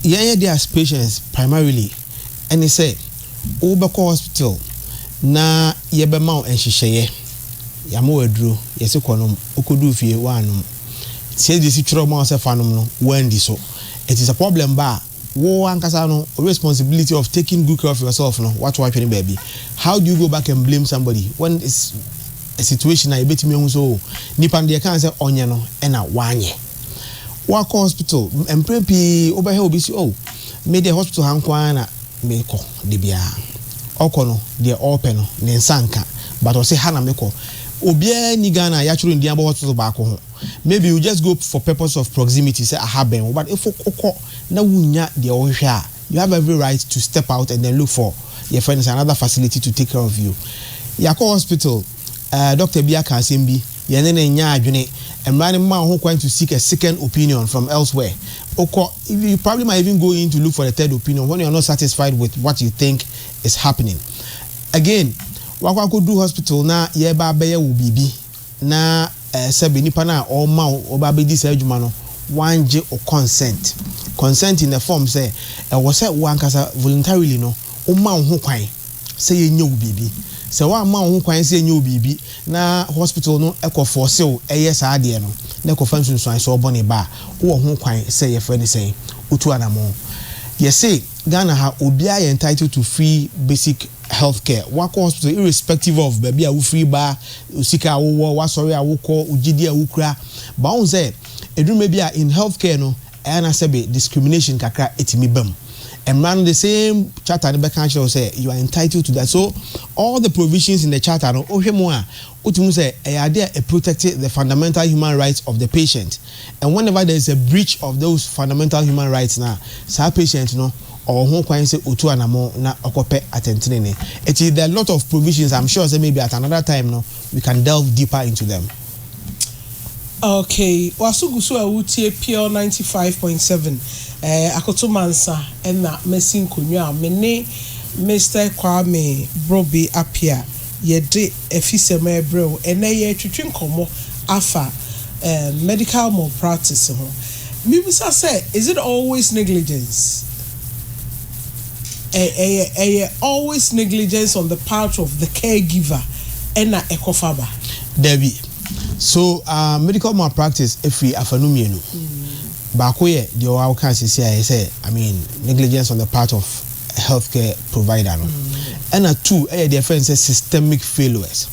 yɛnyɛ deɛ as patients primarily ɛne sɛ wobɛkɔ hospital na yɛbɛma wo nhyehyɛeɛ yɛama wo aduro yɛse kɔnom wokɔduu fie woanom sɛ de si twerɛ ma wo sɛ fa nom no woandi so it is a problem ba wo ankasa no responsibility of taking good care of yourself no what happening baby how do you go back and blame somebody when it's a situation na ebetimi hu so nipa de kan say onye no e na wanye wa hospital emprepi obehe obi si me the hospital hankwa na me ko de bia okọ no de open no ne nsanka but o say ha na me ko obia ni Ghana ya churu ndi abo hospital ba ko ho maybe you just go for purpose of proximity say aha ben but if okọ na wunya de ohwe a you have every right to step out and then look for your friends another facility to take care of you yakọ hospital Dr. Biaka Asembi yene ne nya adwene emrane ma ho kwan to seek a second opinion from elsewhere okọ you probably might even go in to look for a third opinion when you are not satisfied with what you think is happening again wakwa ko do hospital na ye ba beye wo bibi na sebe nipa na o ma o ba be di sa adwuma no wanje o consent in the form say e wo say wankasa voluntarily no o ma ho kwan say ye nya wo bibi say wa ma ho kwan say nya wo bibi na hospital no e ko force o eye sa ade no na ko fansun so so obone ba wo ho kwan say ye friend say otu anamo ye say Ghana ha obi are entitled to free basic healthcare wako hospital irrespective of baby a wo free ba usika wo wa sorry a wo ko ugidi a wo kura ba on say eduruma bia in healthcare no na sebe discrimination kakra etimi bam and man the same charter the back country say you are entitled to that so all the provisions in the charter no ohwemo a otumu say are there protect the fundamental human rights of the patient and whenever there is a breach of those fundamental human rights now sa patient no or who can say otu anamo na okope attention it is there are a lot of provisions I'm sure say maybe at another time no we can delve deeper into them. Okay, wasugusu awutie pure 95.7 akoto mansa na mesin konwa me Mr. Kwame Broby Apia yede efisema ebrew ene ye twetwe nkomo afa medical malpractice ho mibisa say is it always negligence always negligence on the part of the caregiver ena ekofaba Debbie. So medical malpractice every afanumienu baako ye the o can say I mean negligence on the part of a healthcare provider no and two the friend says systemic failures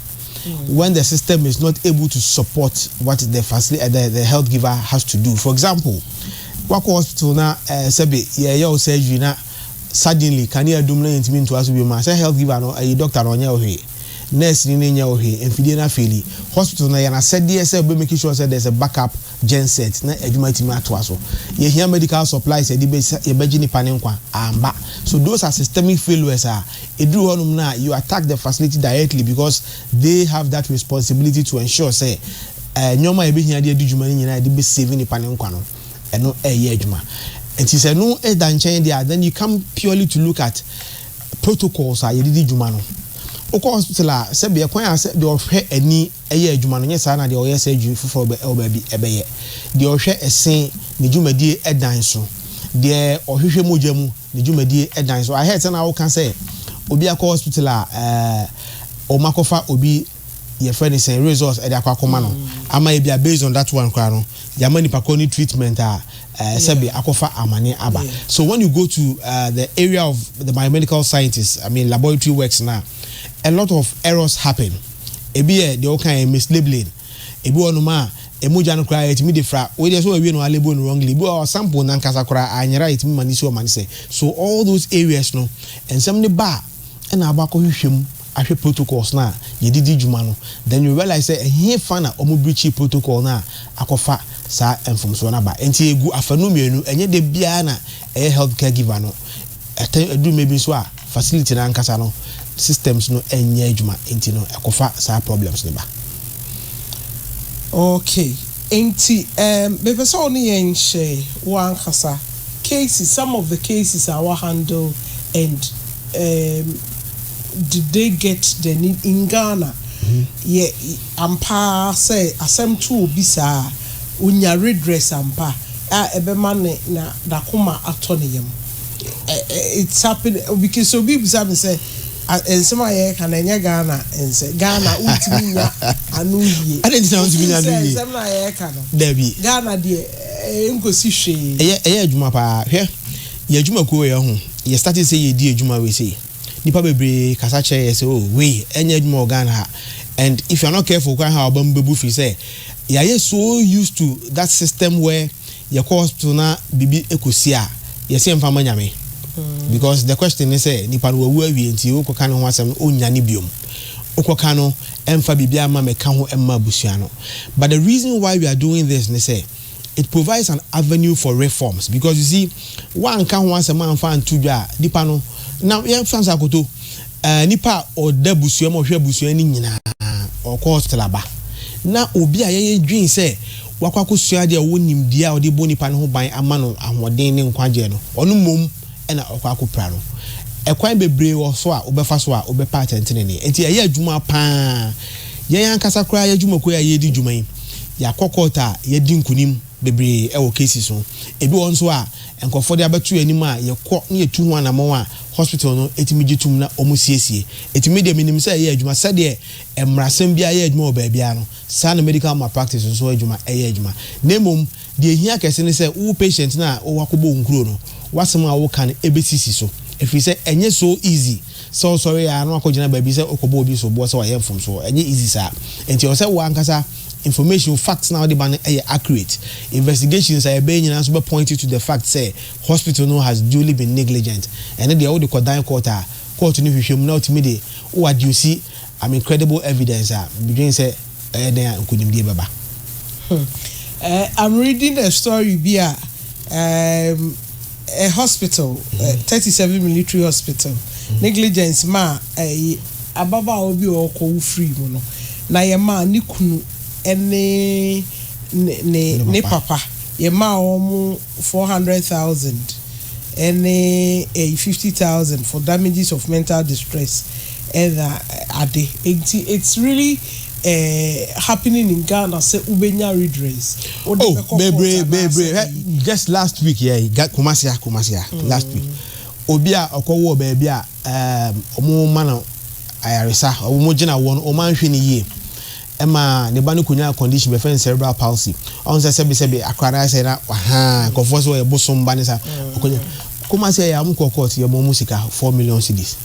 when the system is not able to support what the facility the health giver has to do. For example wako hospital na sebe ye surgery na suddenly can you do nothing to me to ask you ma say health giver no a doctor no nya ohwe nurse ni nya ohwe enfidie na faili hospital na yana said there say be making sure say there's a backup genset na adwuma timi ato aso ye here medical supplies e be begini panenkwa amba so those are systemic failures edru honum na you attack the facility directly because they have that responsibility to ensure say nyoma e be hia de adwuma ni nyina de be saving ni panenkwa no eno ye adwuma and is no e dan chen there then you come purely to look at protocols ye di adwuma no oko hospital se be kwan ase de ohwe ani eye adwuma no nyesa na de oye se adwu fofo be bi ebeye de ohwe esen ne dwumadi edan so de ohwehwe moja mu ne dwumadi edan so I heard na wo kan say obi akọ hospital o makofa obi your friend is saying results e de akwa no ama e bia based on that one kwa no yamani pakoni treatment sebe akofa amane aba so when you go to the area of the biomedical scientists I mean laboratory works now a lot of errors happen ebi the kind mislabeling ebi onuma emoja no cry it me the fra we dey so we no label no wrongly ebi or sample na nkasa kra anyara it me mani say so all those areas no and some the bar and abako hwehwem ahwe protocols na yedidi djuma no then you realize say he fan na omo breach protocol na akofa sa information na ba enti egu afanu mienu enye de bia na health care giver no edu maybe so a facility na nkasa no systems no enye adwuma enti no akofa sa problems ne ba. Okay, enti be person oni yen share one kasa cases, some of the cases are handled and did they get the need in Ghana? Yeah, ampa say asem tu bisa unya redress ampa ebe man na dakuma atoniyem. It's happening because so people say ensema ye kan enye Ghana ense Ghana ultimi nya anu yie. I didn't sound to me anu yie. Ensema ye kan no. Debi. Ghana de nkosi hwe. Eye adwuma pa hwe. Ye adwuma ko ye ho. Ye started say ye di adwuma we say. Nipa bebre kasa che ye say oh we enye adwuma Ghana ha. And if you're not careful, quite how Bambu Free say, you're so used to that system where your hospital na bibi ekosia, you see mfama nyame. Because the question is say, nipa wo wi enti wo koka no ho asem onyane biom. Okoka no emfa bibia ma meka ho emma busua no. But the reason why we are doing this ne say it provides an avenue for reforms because you see one kan ho asem amfa antudwa nipa no now ye fans akoto nipa o da busua mo hwe busua ni nyina o cost laba na obi a ye dwin say wakwakosua de wonim dia o de boni pa no ho ban ama no ahoden ne nkwaje no ono mom na okwakopra no ekwan bebre wo so a obefa so a obepa atentene ne enti ye adwuma pa ye yankasa kra ye adwuma ko ye di dwuma yi ya kokota ye di nkunim bebre e wo cases so ebi won so a enkofo de abetu anim a ye kɔ ne yetu ho anamo a hospital no etimi gitum na omusiesie etimi de minim say ye adwuma sade emrasem bia ye adwuma oba bia no sa na medical malpractice so adwuma ye adwuma nemom de ehia kese ne say wo patient na wo wakobo nkuro no wasem a wo kan ebesisi so if you say enye so easy so sorry ya no akogina ba bi say okobo obi so bo say wa yemfom so enye easy sa enti o say wo ankasa information facts now the ban accurate investigations are being announced but point you to the fact say hospital no has duly been negligent and then they all the court ni hwehwem na ultimately what you see incredible evidence between say then nkudimdie baba. I'm reading a story via a hospital 37 military hospital negligence ma ababa obi o free mo no na ye ma ni kunu ene ne papa ye ma omu 400,000 ene 50,000 for damages of mental distress and ade it's really happening in Ghana say ubenya redress baby just last week yeah got Kumasia last week obia okowo baby omo mana ayaresa omo gina won o man hwe ni ye ema ne ba no kunya condition be friend cerebral palsy on say be akwara say na confuse we bosom ba ne sa okonya Kumasia ya am court ye mo musika 4 million cedis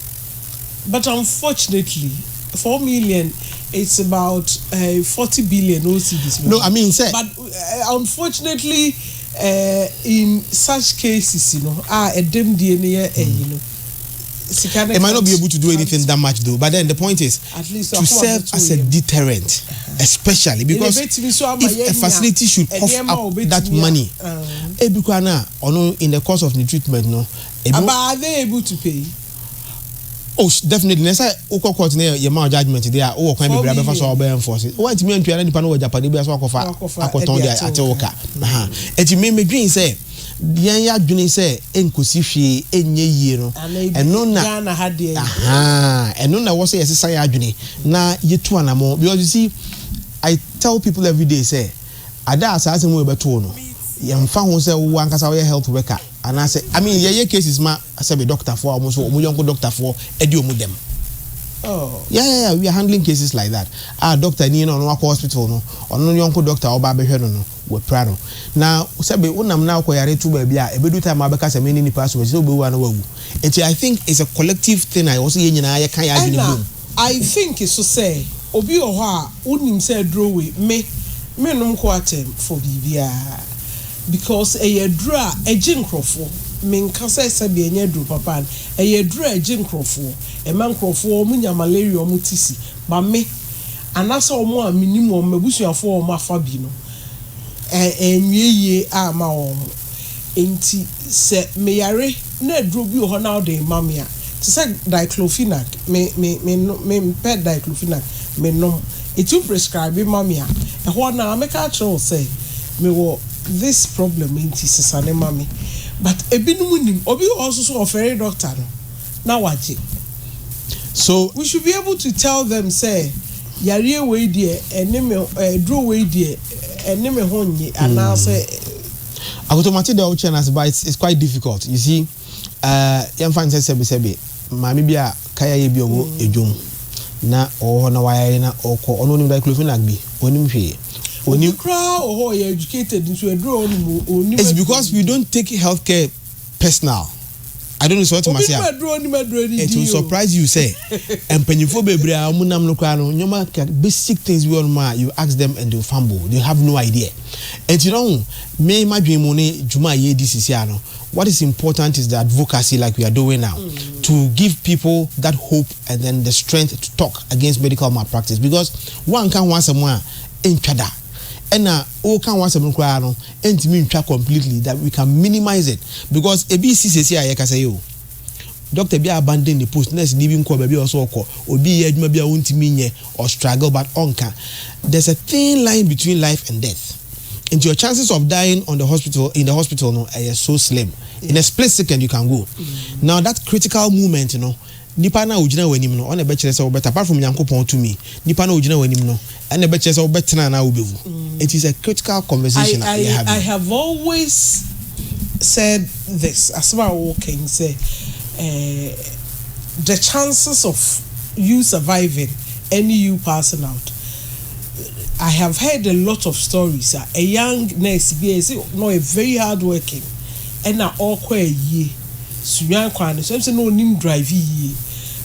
but unfortunately 4 million it's about 40 billion cedis. No, I mean say but unfortunately in such cases you know a dem DNA you know it might not be able to do anything that much though but then the point is at least to serve as a deterrent especially because if a facility should cough up that money in the course of the treatment no but are they able to pay? Oh, definitely. Let's say Oko court near your man judgment there. Oh, can be brave for our enforce. What me and to any panel Japan be as work of Akoton there at Oka. And you may dream say, the young dream say, Enkusi she enye ye no. And no na had the and no na was say as a journey. Na ye two and more because you see, I tell people every day say, Ada assassin will be told no. Yamfa ho say wo ankasa we health worker and I say I mean ye cases ma say be doctor for almost omo yonko doctor for edi omo dem. Oh yeah we are handling cases like that. Doctor ni no hospital no ono yonko doctor oba be hwe no we proud now say be unam na akoyare tu ba bia e bedu time abeka say many nipa so be wu na wawu. I think it's a collective thing I also ye nyina ye kan ya adwene. I think it's so say obi o ho a unim say draw we me no ko atem for bibia because a dra a jinkrofo min kasa sabi enye dru papa a dra a jinkrofo e man krofo omunya malaria omutisi ba me anasa omo a minimum mabusuafo omo afa bi no enwieye ama omo enti se me yare na dro bi ho na de mamia to say diclofenac me pet diclofenac me no it you prescribe mamia e ho na make a tell say me wo this problem into sesane mami but ebinum nim obi also so offer doctor no na waje So we should be able to tell them, say, yare way dear, enemy, draw way dear, enemy honey, and now say, automatic the option as but it's quite difficult. You see, young fans say, Mammy Bia, Kaya Bio, Ejum, na or na why na or only like Clufinagby, only when you cry or you're educated into a drone, it's because we don't take healthcare personal. I don't know what to say. It will surprise you, say. And when you basic things we all you ask them and they fumble. They have no idea. And you know, me my dream money Juma ye this is no. What is important is the advocacy like we are doing now to give people that hope and then the strength to talk against medical malpractice, because one can want someone in chada. And all can want some crano and to mean completely that we can minimize it, because a BCCC I can say you Dr. Be abandon the post next living co baby or so or be maybe a won't mean or struggle but onka. There's a thin line between life and death. And your chances of dying in the hospital no are so slim. In a split second you can go. Now that critical moment, you know, nipa na ujina wenim no on a better say better apart from Yankopon to me nipa na ujina wenim no and a better say better na ubevu. It is a critical conversation I have always said this as far walking say the chances of you surviving any you passing out. I have heard a lot of stories. A young nurse be no a very hard working and na all quite ye suyan kwan so no nim drive ye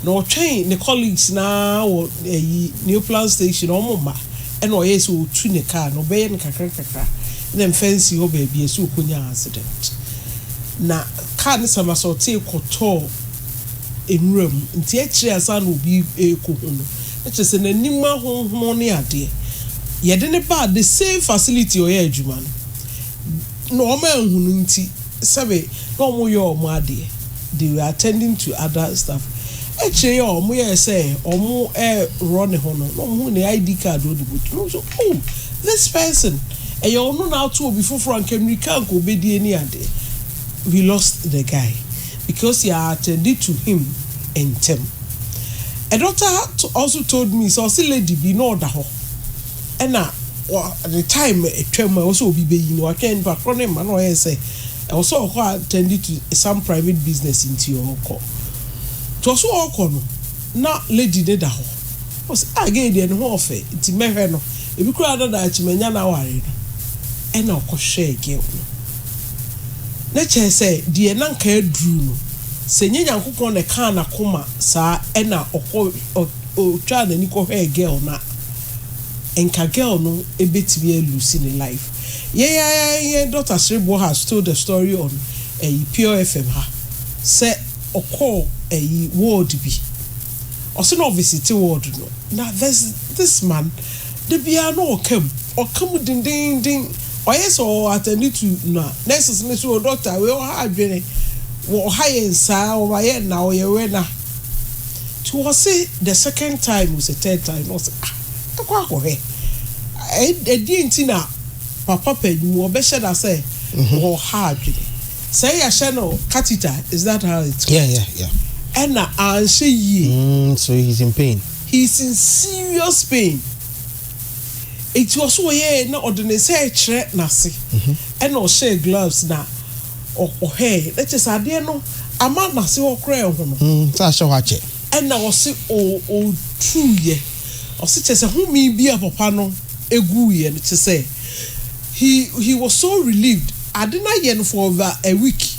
no train the colleagues now or new plan station or mama and or yes o tu ne car no be kakra then fancy ho baby so kunya accident na car ni sama so te koto enwram nti e kire asa no bi eko ho no e che se na nima ho ne ade ye de ne ba the same facility o ye adwuma no o ma hunu nti sabe no mo yo mo ade they were attending to other stuff actually o mo ye say o mo run ho no mo ne ID card o di no so oh this person e yo no now to be for American go be di any ade. We lost the guy because he attended to him in term. A doctor also told me so see lady be no da ho and at the time a term also be you know I can't back on him and I say also attended to some private business into your call. It was all corner. Not lady did a ho. Was again the warfare. It's me no. If you crowd that you may not worry. And I'll share again. Nature say, dear Nanka drew no. Say, Yankupon a can a coma, sir, and or child and equal hair girl na. And ka girl no a bit to be a loose in life. Yeah, Dr. Sribo has told the story on a pure FM ha. Say or call a ward be. Or so no visit ward no. Now there's this man, the piano come or come with ding. Or yes, or attended to na. Nurses miss your doctor, we all have been high and sour or my head now, you're winner. To say the second time was a third time, was I didn't know. Papa paid you or better I say, or hard. Say a channel catheter, is that how it's yeah. And I say ye. So he's in pain. He's in serious pain. It was so no ordinary say threat nasi and no share gloves na or hey let us adie no ama nasi o kra ho no sa show hache and na was say o true ye o say say hu mi bi papa no egu ye no to say he was so relieved adena ye no for over a week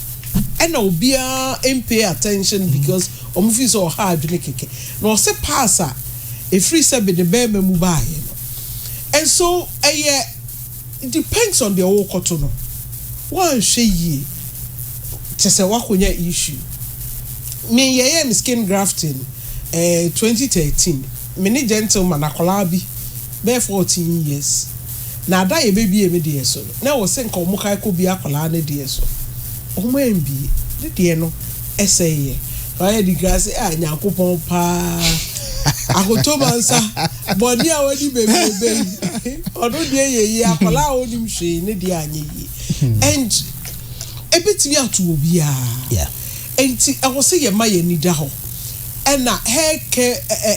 and no bia pay attention because o mfi so hard ne keke no say pass a free say be the baby mu ba ye. And so, it depends on the whole cotton. One say ye, just a wakunya issue. Me ye skin grafting, 2013. Many gentlemen akolabi, be 14 years. Now that a baby a media so. Now was saying komukai could be akolane dear so. O men be the dear no essay. I the grass nyankopon pa. Akotomansa body awadi baby odo de ye akola onim hwe ne de anye yi and ebetimi atu obi a yeah enti I was say ye ma ye ni da ho and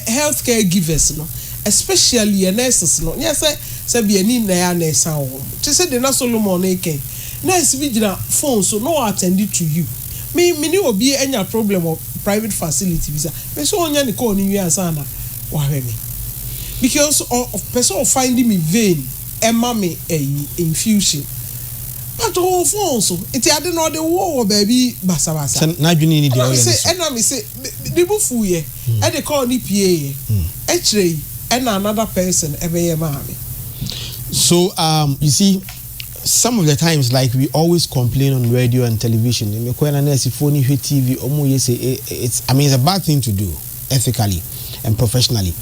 healthcare givers no, especially nurses no. Yes, say be any na nurse awon. Just say the na Solomon eke. Nurse be gina phone so no attend it to you. Me ni obi any problem of private facility visa. Me so onya ni call ni wi ansana wa hwe me. Because of person finding me vein emma me infusion. But all phone so it had no the war baby basa basa. Na dwuni ni dey say and me say the bufu ye e dey call ni pa actually and another person ebe mami. So you see some of the times, like we always complain on radio and television, TV, it's, I mean, it's a bad thing to do ethically and professionally.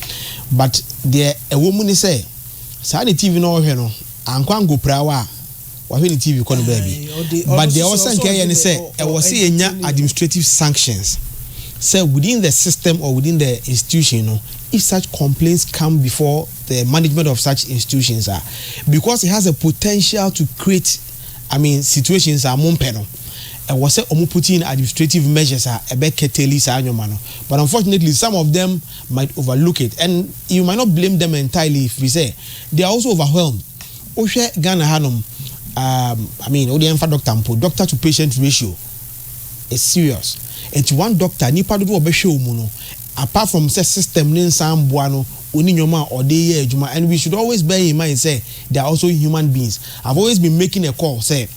But there a woman is say, "Sani TV no heno, ankwan go prawa, waheni TV kono baby." But there also say, "I was saying administrative sanctions." Say within the system or within the institution, you know, if such complaints come before the management of such institutions are, because it has a potential to create, I mean, situations are mumpeno. And was say putting administrative measures are a bit but unfortunately some of them might overlook it, and you might not blame them entirely if we say they are also overwhelmed. Oshe Ghana Hanum, I mean, Odienfa doctor to patient ratio is serious. It's one doctor nipa do obehwe omu apart from say system ne nsam boano oni nyoma odeye adwuma, and we should always bear in mind say they are also human beings. I've always been making a call say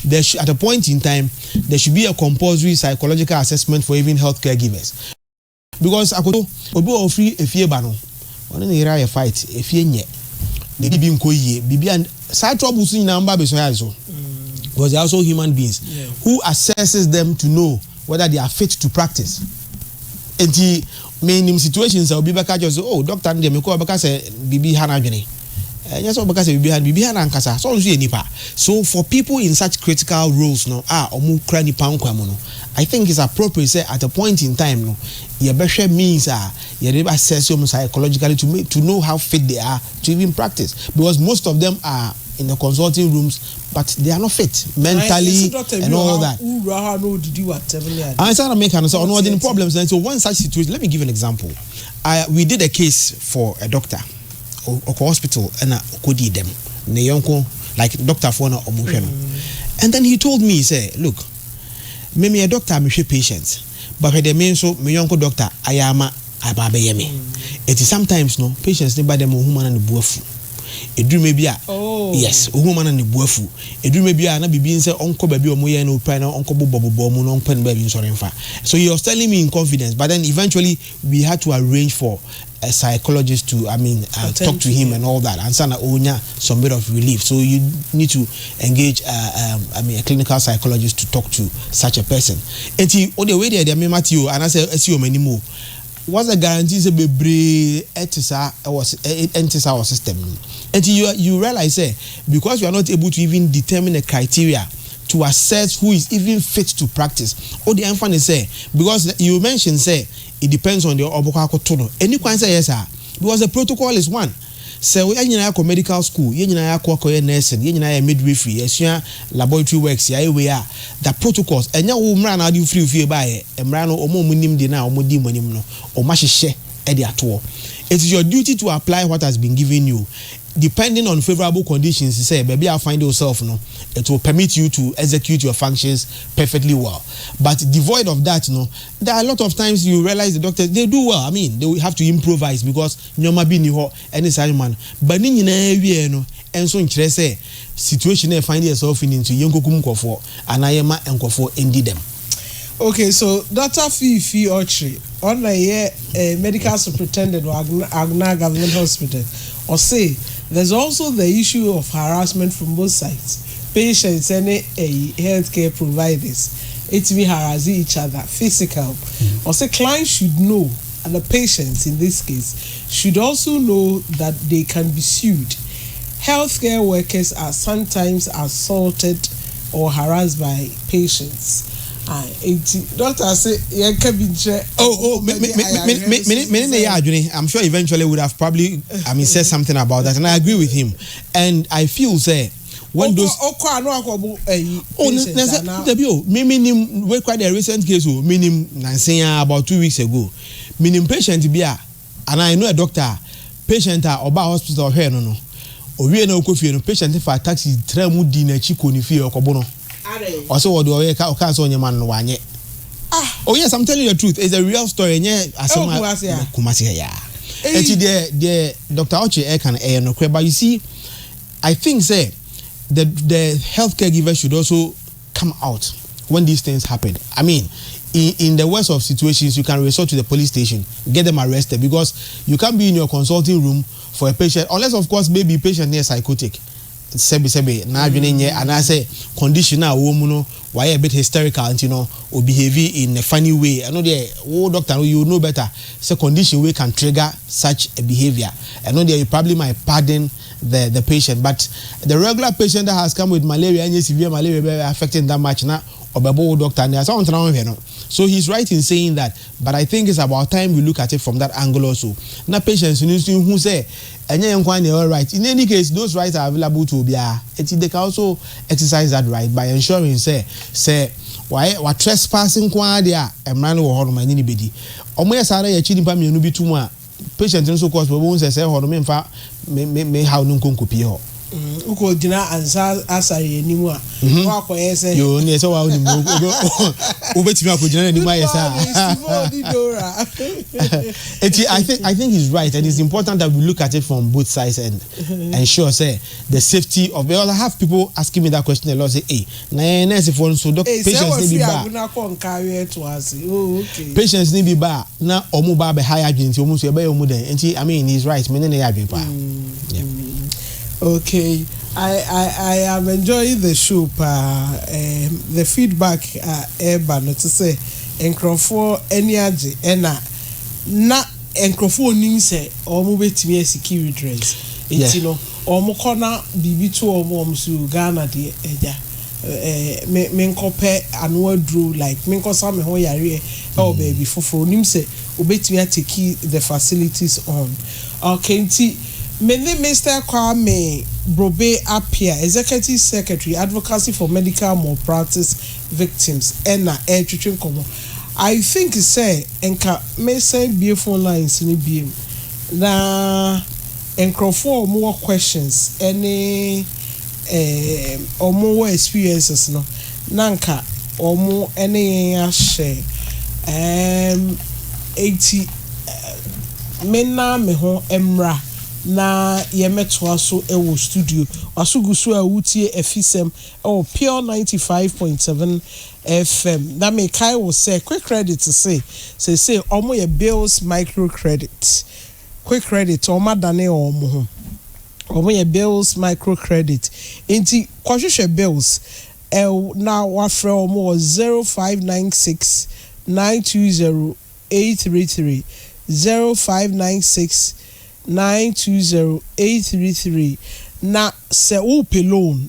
there at a point in time there should be a compulsory psychological assessment for even healthcare givers, because akodo obi ofri efie ba no one na ira fight efie nye the bibi nkoyie bibi and side troubles in number be so because they are also human beings. Who assesses them to know whether they are fit to practice? And the main situations will be back just oh doctor they make because say bibi hana dwene yes because bibi hana nkasa so nso nipa. So for people in such critical roles no omu kra nipa nkwamu no, I think it's appropriate say at a point in time no ye behwe means ye dey assess them psychologically to know how fit they are to even practice, because most of them are in the consulting rooms but they are not fit mentally and all that. I started making some problems, and so one such situation, let me give an example. We did a case for a doctor or hospital and okodi them like doctor for na omuhwe, and then he told me, say, look, me a doctor me hwe patients, but the mean so me yonko doctor ayama ababeyeme. It is sometimes no patients ne ba dem human and buafu edu maybe yes woman and buafu edu maybe na bibi nse onko baby omoye na opa na onko bobobo mu no onko baby nsore mfa. So he was telling me in confidence, but then eventually we had to arrange for a psychologist to talk to him and all that, and sana onya some bit of relief. So you need to engage a clinical psychologist to talk to such a person. And he on the way there me Matthew and I say see many more. What's the guarantee say bebre etisa was enters our system, and you realize because you are not able to even determine a criteria to assess who is even fit to practice. Or the infant say, because you mentioned it depends on the obokako tono. Any can say yes sir, because the protocol is one. So we are medical school, you are nursing, you are midwifery, you laboratory works, the protocols, and now we run you free by a mrano or more minim dinner or more demonimo or mashe at all. It is your duty to apply what has been given you. Depending on favorable conditions, you say, maybe I'll find yourself, it will permit you to execute your functions perfectly well. But devoid of that, there are a lot of times you realize the doctors, they do well. I mean, they will have to improvise because nyoma bi ni ho any man. But ni nyina and so interest situation they find yourself into yenkokum kofo anayema enkofo endi them. Okay, so Dr. Fifi Ochri, on a medical superintendent of Agna Government Hospital, or say there's also the issue of harassment from both sides. Patients and healthcare providers, it will harass each other, physical. Or say clients should know, and the patients in this case should also know that they can be sued. Healthcare workers are sometimes assaulted or harassed by patients. Doctor say I'm sure eventually would have probably said something about that, and I agree with him. And I feel when those meaning we quite a recent case meaning about 2 weeks ago meaning patient be a and I know a doctor patient a oba hospital here no owie na okofie no patient for taxi tra mu di na chi koni fie okobo no o so wo do o ka so nyema no wanye oh yes, I'm telling you the truth. It's a real story. Kumasi ya. And the Dr. Oche can no but you see, I think say the healthcare giver should also come out when these things happen. I mean, in the worst of situations, you can resort to the police station, get them arrested because you can't be in your consulting room for a patient unless, of course, maybe patient near psychotic. Sebi na adwene nye and I say conditional woman why a bit hysterical and or behave in a funny way. I know the doctor you know better. Say condition way can trigger such a behavior. I know you probably might pardon the patient, but the regular patient that has come with malaria and severe malaria affecting that much now or doctor and so he's right in saying that, but I think it's about time we look at it from that angle also. Now patients who say and all right. In any case, those rights are available to be they can also exercise that right by ensuring say why what trespassing kwa there a man or hormone anybody. Omo sare ya chini pa mienu bi tuma patient no so cause we won say hormone mfa me how no nkonkopie ho. Uko dina ansa asare enimu a wa koye say yo ne say wa onimu obetimi akojina enimu ayesa I think he's right and it's important that we look at it from both sides and ensure say the safety of because I have people asking me that question a lot say na nurse for so patients need be ba patients need be ba na omo ba be high agent omo so e ba omo den I mean he's right me na agent pa. Okay, I am enjoying the show. The feedback not to say encrofo eniaje ena na encrofo nim say omo betimi security dress. Enti no omo kona bibi to omo so Ghana de eja me nkope anwa dro like me nkosa me ho yare baby foforo nim say obetimi take the facilities on. Okay, nti Mene Mr. Kwame Brobe Apia, Executive Secretary, Advocacy for Medical Malpractice Victims, Ena Chuchin Komo. I think say enka me say beautiful lines in the na encrofo more questions any or more experiences no nanka or more any share 80 mena me ho emra na yemetwa so ewo studio asugu so awutie efisem pure 95.7 FM na me kai will say quick credit to say omo ye bills micro credit quick credit omo dane omo ye bills micro credit enti kwahwehwe bills na wafre omo 0596 920 833 0596 920-833 na se wo pay loan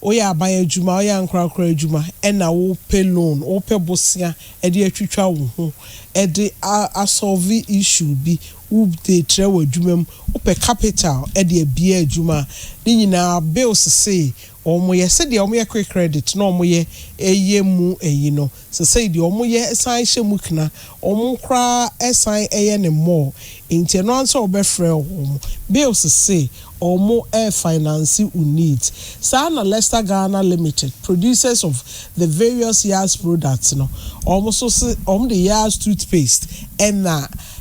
oya aban adwuma oya nkrakra adwuma na wo pay loan wo pay bosia e de atwitwa wo ho e de asolve issue bi wo de tre wo adwuma wo pay capital e de bia adwuma ni nyina bills say omo ye se de omo ye quick credit na omo ye eyemu eyino se say de omo ye esan hyemu kna omo kra esan eye ne more inte no answer obefre omo bills say omo finance needs sana Leicester Ghana Limited producers of the various Yas products no omo so the Yas toothpaste and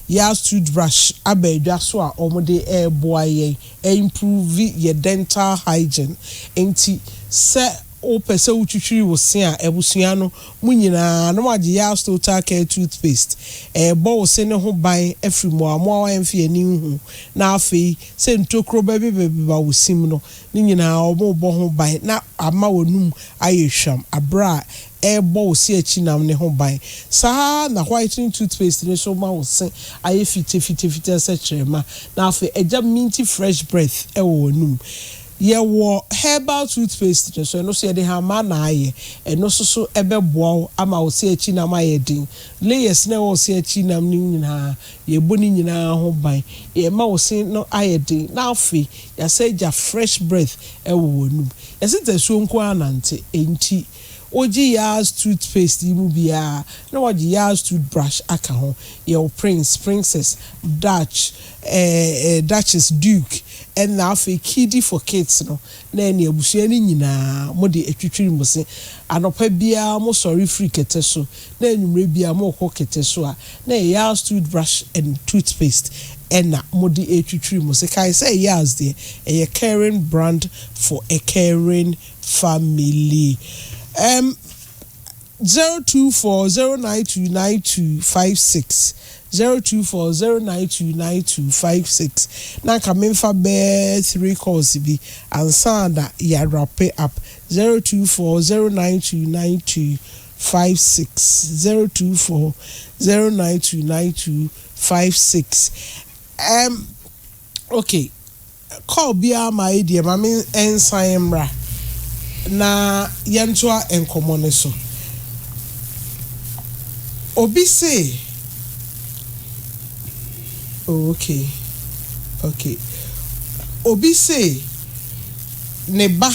Yas toothbrush abedwa so a omo de boy improve your dental hygiene enti se o pese utwitwiri wo se a ebusua no munyina no wage Yas total care toothpaste bo wo se ne ho ban afrimo amo wa emfi ani hu na afei se ntokro ba wo sim no ni nyina omo bo ho ban na ama wonum ayehwam abra ebo si echi nam ne ho ban sa na whitening toothpaste ne so ma wo se aye fite se chema na afei eja minty fresh breath wonum ye wo herbal toothpaste so no so de ha ma na aye no so ebeboa ama wo se echi nam aye din layers na wo se echi nam ni nyina ye boni nyina ho ban ye ma wo se no aye din na afei ya se eja fresh breath wonum ye se te so nko anante enti oji Yaz toothpaste imu bia na waji Yaz toothbrush aka ho your prince princess Dutch Duchess Duke and na afi kiddy for kids no na ene abusua ni nyina mo de etwitwiri mo se anopa bia mo sorry free kete so na enumre bia mo kɔ kete so a na Yaz toothbrush and toothpaste ena mo de etwitwiri mo se kai say Yaz de a caring brand for a caring family. 02409299256 02409299256 na kamemfa be 3 calls bi ansanda ya wrap up 02409299256 02409299256 okay call bia my dear mama ensaimra na yantoa enkomo ne so obi say okay obi say neba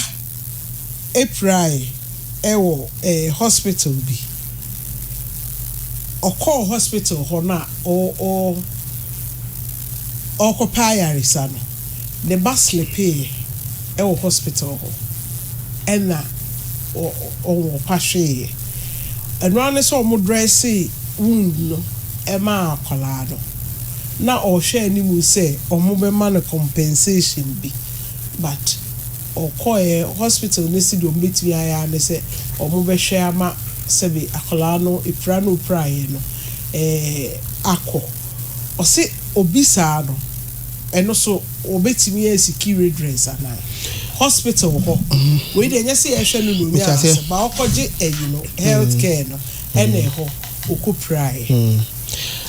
April ewo hospital bi okọ hospital ho na o okopayarisa no neba sleepy ewo hospital ho ena o pahwe eno ane so mo dress wound no e ma akola no na o hwe ni mu say o mo be man compensation bi but o koye hospital ne si do mbetwi aya ne say o mo be hwe ama sebe akola no ipra no praye no akọ o se obisa no eno so obetimi ya security dress ana hospital ho we dey nyase ehwe no no ya ba okoje health care no ene ho okuprai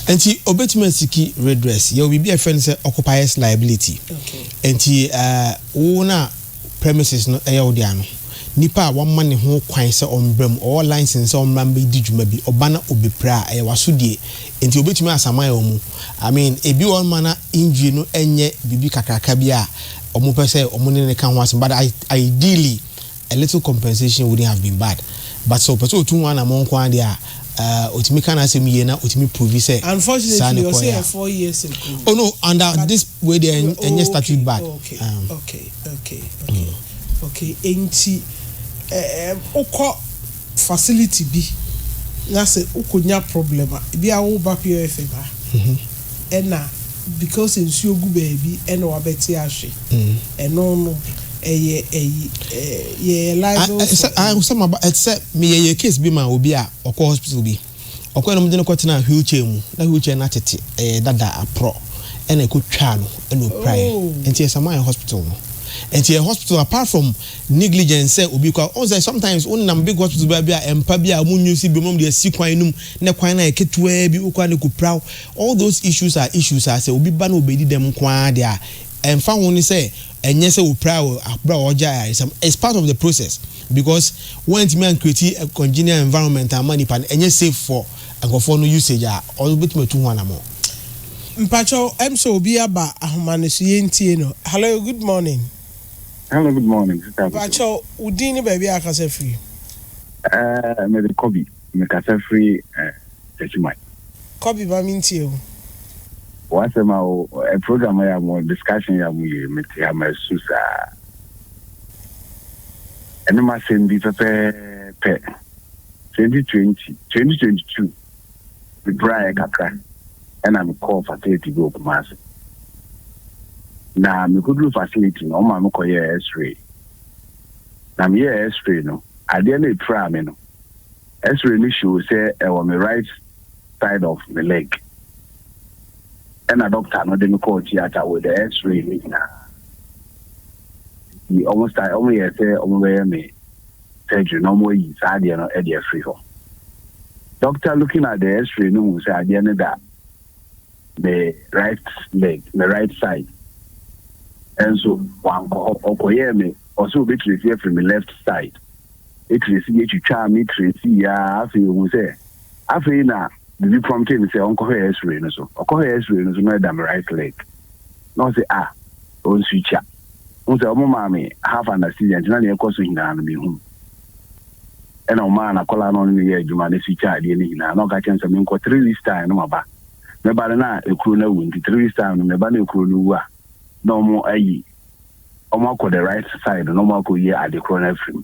enti obetimi siki redress ye obi be friend say occupiers liability enti wo na premises no eya odi ano nipa wa ma ne ho kwan se ombram or license se ombram be di djuma bi obana obepra eya wasodie enti obetimi asaman omu I mean ebi won mana injury no enye bibi kakraka bia omo pese omo ne kan ho asem but ideally a little compensation wouldn't have been bad but so person otu wan amon kwan dia otimi kan asem ye na otimi prove say unfortunately you say 4 years ago oh no under this way they enye started bad okay enti ukọ facility bi na say ukonya problem bi a wo back your FMA ena because nsuo gu baabi ena wabeti ahwe eno no ye live I some about except me ye case bi ma obi a okọ hospital bi okọ no mde no kwetena wheelchair mu na wheelchair na tete dada apro ena ekotwa no ena oprai enti esama hospital no enti a hospital apart from negligence obi kwa also sometimes on na big hospital ba bia empa bia amunyu bi mom de sikwan num ne kwan na eketua bi ukwa ne kupraw all those issues are say obi ba na obedi dem kwa de a emfa ho ni say enye say upraw abra oja it's part of the process because when man create a congenial environment and money pan enye safe for agofo no usage a all bit metu ho anamo mpacho emso obi aba ahomane so yentie no hello good morning. Hello, good morning. Bacho, udini baby akase free. Me the Kobe, me kase free Techumai. Kobe ba minti o. What's a program I am discussion ya me ya my susa. And my send this pe 2022 with Brian Kakra and I'm called facility go Kumasi. Na me could do facility no ma me koye X-ray. Na me X-ray no. Ade na try me no. X-ray ni show say on my right side of the leg. And a doctor no dey me call theater with the X-ray ni na. He almost say me surgery no more yi sa ade no e dey free ho. Doctor looking at the X-ray no say ade na that the right leg, the right side. And so one okoye me also be trace from the left side. It trace you charm me trace ya afi you say afi na the prompt me say onko X-ray no so onko X-ray no so no that my right leg. No say on switch ya. On say omo mama half an accident na na e koso hina na me hu. ɛna ɔma na kɔla no no yɛ adwuma no switch adeɛ no nyinaa na ɔka kyɛn sɛ menkɔ 3 weeks time no maba meba no na ekuro no awu nti 3 weeks time no meba na ekuro no wu a na ɔmo ayi ɔmo akɔ the right side na ɔmo akɔ yɛ ade koro no afiri mu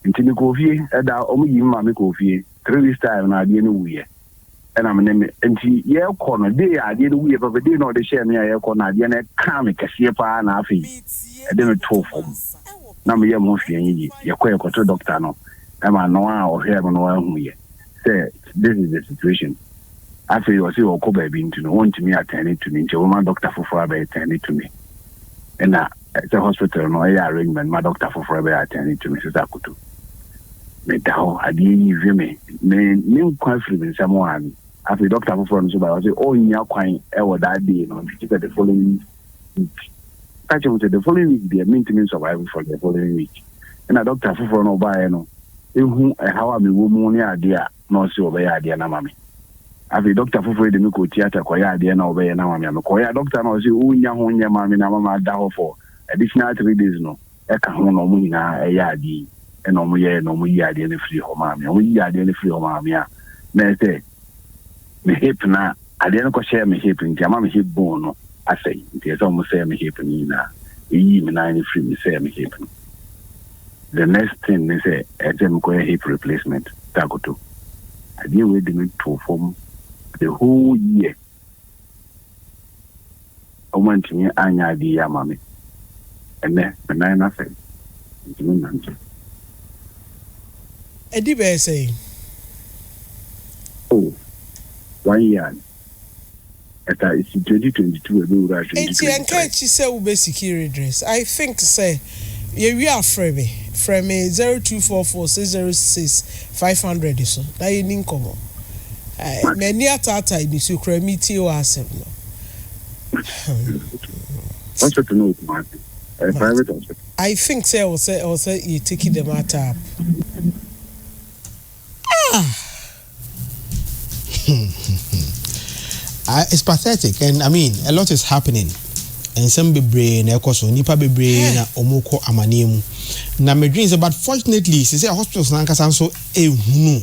nti me kɔ fie ɛda ɔmo yi ma me kɔ fie 3 weeks time na adeɛ no wuyɛ ɛna me ne me nti yɛkɔ no de adeɛ no wuyɛ papa de na ɔde hyɛ me a yɛkɔ na adeɛ no ka me kɛseɛ paa na afei ɛde me too fam na me yɛ mo hwɛ yi yɛkɔ doctor no ɛma no a ɔhwɛ me no ahu yɛ sɛ this is the situation afei ɔsɛ ɔkɔ baabi nti no wɔntumi attend to me nti wɔma doctor foforɔ abɛyɛ attend to me ɛna the hospital no ɛyɛ arrangement ma doctor foforɔ abɛyɛ attend to me sisa koto meda hɔ adeɛ yi hwɛ me nkwa firi me nsɛm wɔ ano afei doctor foforɔ no so ba ɔsɛ ɔnnya kwan ɛwɔ that day no nti the following week catch him to the following week deɛ mentumi survive for the following week ɛna doctor foforɔ no ɔbaeɛ no ehu ɛhaw a mewɔ mu ne adeɛ a na ɔsɛ ɔbɛyɛ adeɛ na ma me afei doctor foforɔ de me kɔ theatre kɔyɛ adeɛ na ɔbɛyɛ na ma me kɔyɛ doctor na ɔsɛ ɔnya ho nyɛ ma me na mama da hɔ for additional 3 days no ɛka ho na ɔmo nyinaa ɛyɛ adeɛ ɛna ɔmo yɛ na ɔmo yi adeɛ no firi hɔ ma me ɔmo yi adeɛ no firi hɔ ma me a na ɛsɛ me hip na adeɛ no kɔhyɛ me hip nti ama me hip bone no asɛe nti ɛsɛ ɔmo sɛ me hip no nyinaa ɛyi me nan no firi me sɛ me hip no the next thing they say ɛsɛ mekɔyɛ hip replacement takoto adeɛ wei de me to fam the whole year ɔmo ntumi anya adeɛ yi ama me ɛnɛ me nan no asɛe ntumi nante ɛdi bɛyɛ sɛ oh 1 year ɛta isi 2022 ɛbɛ wura 2023 enti ɛnka akyi sɛ wobɛsiki redress I think sɛ yɛwi afrɛ me 0244-606-500 so na yɛni nkɔmmɔ m'ani ataata ni so kura mi tie wɔ asɛm no hospital no open private hospital I think say also you take the matter up. It's pathetic, and I mean a lot is happening. And some be brain, so nipa be brain, omoko amanium. Na me dreams, but fortunately, say hospitals nankasan so who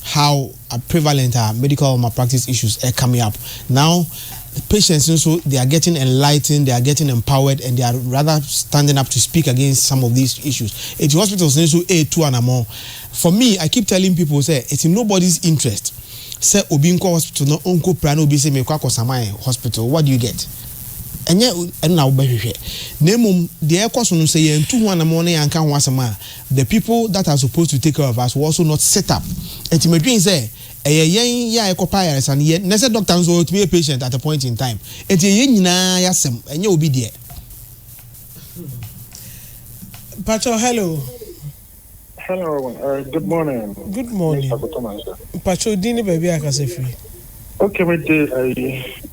how prevalent are medical malpractice issues are coming up now. The patients also they are getting enlightened, they are getting empowered, and they are rather standing up to speak against some of these issues. It's hospitals also A2 and more. For me, I keep telling people say it's in nobody's interest. Say Obinko hospital no onko prano be say me kwa Samai hospital. What do you get? And yet and now be name the air cost no say and 2 1 morning and can once a man. The people that are supposed to take care of us will also not set up. And to my dream say yeah, copires and yet necessary doctors will to be a patient at a point in time. It's a yena yasem and you'll be there. Pacho, hello. Hello, good morning. Good morning. Pacho, dini baby I can say free. Okay, we did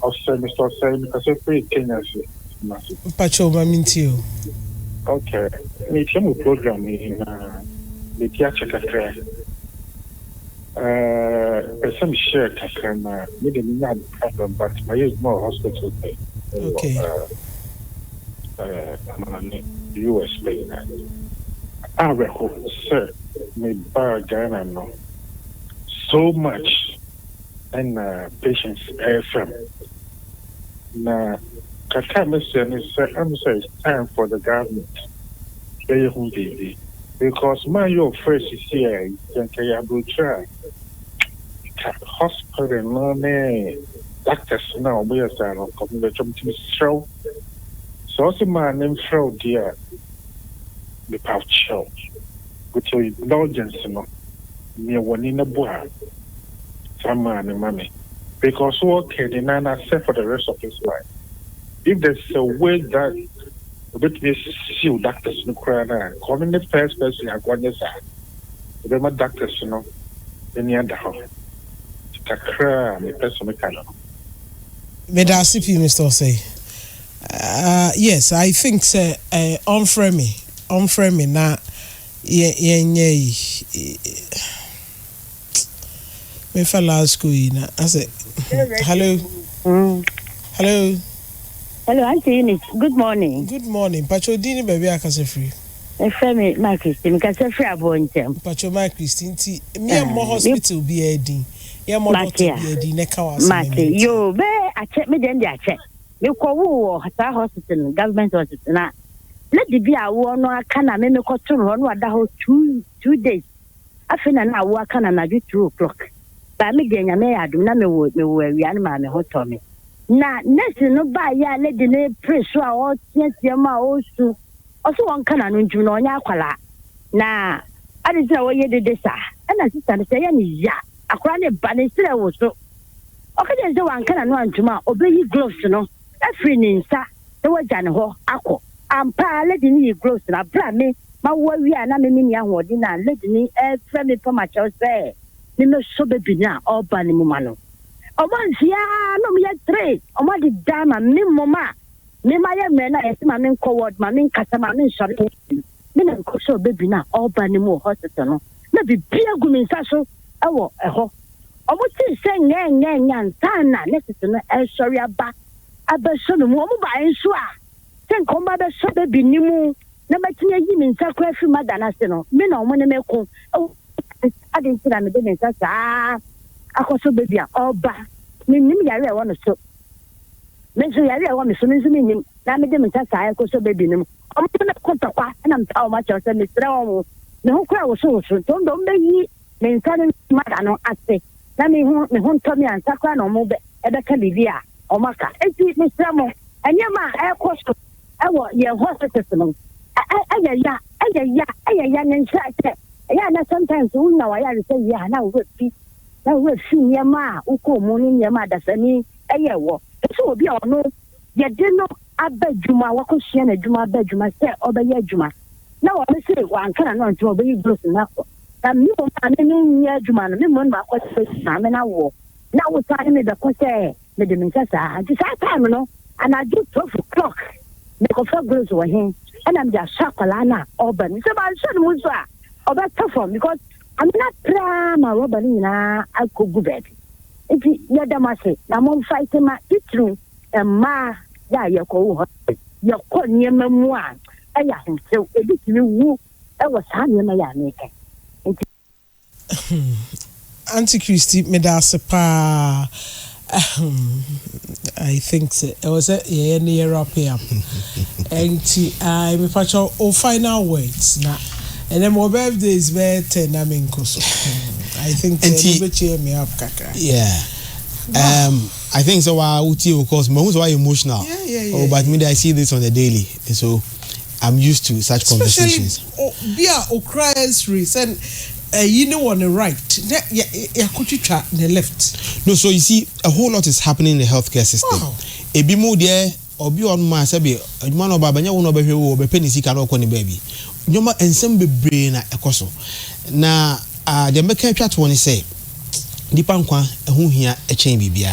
I'll say Mr. Say because it's free Kenya. Pacho, mamintio. Okay, we came with program in the theatre. Some share can maybe not problem, but my use more hospital. Okay. US pay. I reckon, sir, me bad Ghana no so much and patients from na kaka me say I'm saying it's time for the government they who baby because my your first is here can you try hospital no ne doctors now we are saying come the to show so also my name show dear the pouch show with your indulgence no near one in a boa some man and money because okay the nana set for the rest of his life if there's a way that a bit me see doctors no cry coming the first person I got this the my doctors you know in the other house kakra me person me kana Me da CP Mr. say yes I think say on frame me na ye me fella school na I say hello Hello Auntie Eunice, good morning. Pacho dini baby I can say free Efemi my Christine ka se free abontem. Pacho my Christine ti me mo hospital bi edin. Ye mo doctor bi edin ne ka was. Mate yo be ache me den dey ache. Me ko wo hata hospital government hospital na. Na di bia wo no aka na me ko to ro no ada ho 2 days. Afina na wo aka na 2 o'clock. Ba me de nya me adum na me wo awia na ma me ho to me. Na next no ba ya le de ne preso a o tie ma o su. Also one kana no nju no onya akwala na ade sɛ wɔyɛ dede sa ɛna sister no sɛ yɛ ne ya akora ne ba ne srɛ wo so ɔkɛde sɛ wan kana no antuma obeyi gloves no afiri ne nsa sɛ wɔgya ne hɔ akɔ ampa lady ne yi gloves na bra me ma wo wi a na me ni ahode na lady ni frɛ me pa ma kyɛw sɛ me me so bebi na ɔba ne mu ma no ɔmansia no me yɛ 3 ɔmade dama me moma me ma ye me na esima me forward ma me nkasa ma me nsɔre me na nkoso baby na oba ne mu hospital no na bibia gu me nsa so ɛwɔ ɛhɔ ɔmo ti sɛ nye nyansa na next no ɛsɔre aba abɛsɔ me mu ɔmo ba nso a sɛ nkɔmba bɛsɔ baby ni mu na matinye yi me nsa kora fi madana se no me na ɔmo ne me ko ade ntira me de me nsa saa akɔsɔ baby a ɔba me nim yare ɛwɔ no so menso yare ɛwɔ me so menso me nim na me de me nsa saa akɔsɔ baby nim ɔmo na kɔta kwa na mpa ɔmo akyerɛ sɛ me srɛ ɔmo me ho kora wo so tondo me yi me nsa ne mada no ase na me ho ntɔ me ansa kora na ɔmo bɛ ɛbɛka bibi a ɔmo aka enti me srɛ mo ɛnyɛma ɛkɔ so ɛwɔ yɛ hospitals no ɛyɛ ya ne nsa sɛ ɛyɛ na sometimes wo na wa yare sɛ yɛ na wo fi nneɛma a wokɔ mu ne nneɛma adasani ɛyɛ wɔ so obi a ɔno yɛde no aba dwuma wakɔhyia na dwuma aba dwuma sɛ ɔbɛyɛ dwuma na wɔn se wankana no ntoma ɔbɛyi gross na kɔ na me mo ma me nyɛ dwuma no me mo ma akɔ sɛ na me na wɔ na wo sa me bɛkɔ sɛ me de me nsa saa nti saa time no anadwo 12 o'clock me kɔfa gross wɔ he ɛna me de ahyɛ akwalaa na ɔba me sɛ ba nhyɛ no mu so a ɔbɛtɔ fam because amena pra ma rɔba no nyinaa akɔgu baabi nti yɛda m ase na momfaite ma titiri mmaa yɛ a yɛkɔwo hɔ yɛkɔ nneɛma mu a ɛyɛ ahomtew ebi tumi wu ɛwɔ saa nneɛma yɛ a meka nti Auntie Christy meda ase paa I think so. It was a near up here and me patch all final words now. And then my birthday is very 10. I mean, I think you cheer me up, Kaka. Yeah. I think so. Of course, most why emotional. Yeah. Oh, but me, I see this on the daily, and so I'm used to such conversations. Especially, cries and you know on the right, yeah, could you try the left? No, so you see, a whole lot is happening in the healthcare system. A be more there. Obi on ma sabi adwuma no baba nya wo no behwe wo be penisi ka no kɔ ne baby nyoma ensem bebre na ekoso na de meka twa to ne sɛ nipa nkwa ɛho hia ɛkyɛn bibia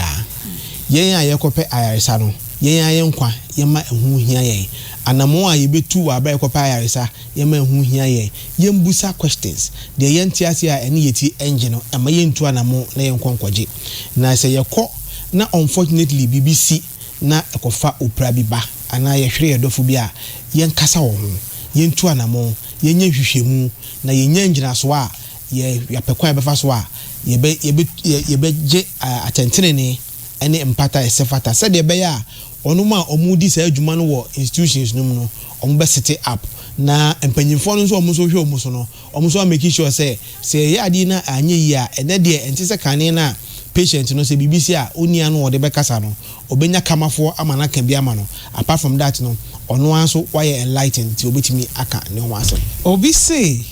yɛn a yɛkɔpɛ ayaresa no yɛn ayɛ nkwa yɛma ɛho hia yɛn anamo a yɛbetu wa ba yɛkɔpɛ ayaresa yɛma ɛho hia yɛn yɛmbusa questions de yɛn tiase a ɛne yɛti engine no ɛma yɛntu anamo na yɛn nkɔnkɔgye na sɛ yɛkɔ na unfortunately BBC na ekofa opra bi ba ana ye hwere yedofo bi a yen kasa wo ho yen tu anamo yen nya hwehwemu na yen nya ngina so a ye yapekwa befa so a ye be je atentene ene empata esefata se de be ya onu ma omudi sa adwuma no wo institutions no mu no omo be set up na empanyimfo no so omo so hwe omo so no omo so make sure say ye ade na anye yi a ene de enti se kane na patient no say BBC a onia no de bekasa no obenya kamafo amana kan bi ama no apart from that no ono anso why enlightened ti obetimi aka ne ho asem obi say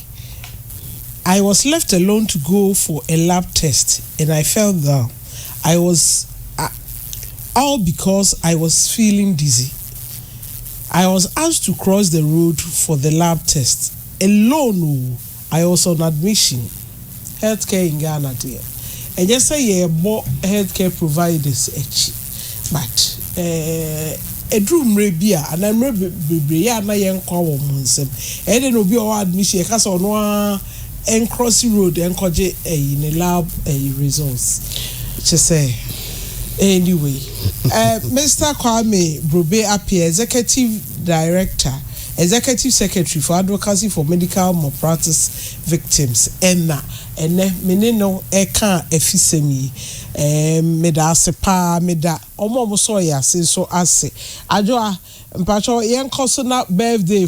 I was left alone to go for a lab test and I fell down. I was all because I was feeling dizzy. I was asked to cross the road for the lab test alone. I was on admission healthcare in Ghana there. And just say more healthcare providers but a room rebia and I'm rebia na yen kwa wo munsem e de no bi o admission ka so no en cross road en koje in a lab results just say anyway Mr. Kwame Brobe Apia, Executive Director executive secretary for advocacy for medical malpractice victims enna ene mene no eka efisemi meda asepa meda omo so ya se so ase ajo a mpacho yen koso na birthday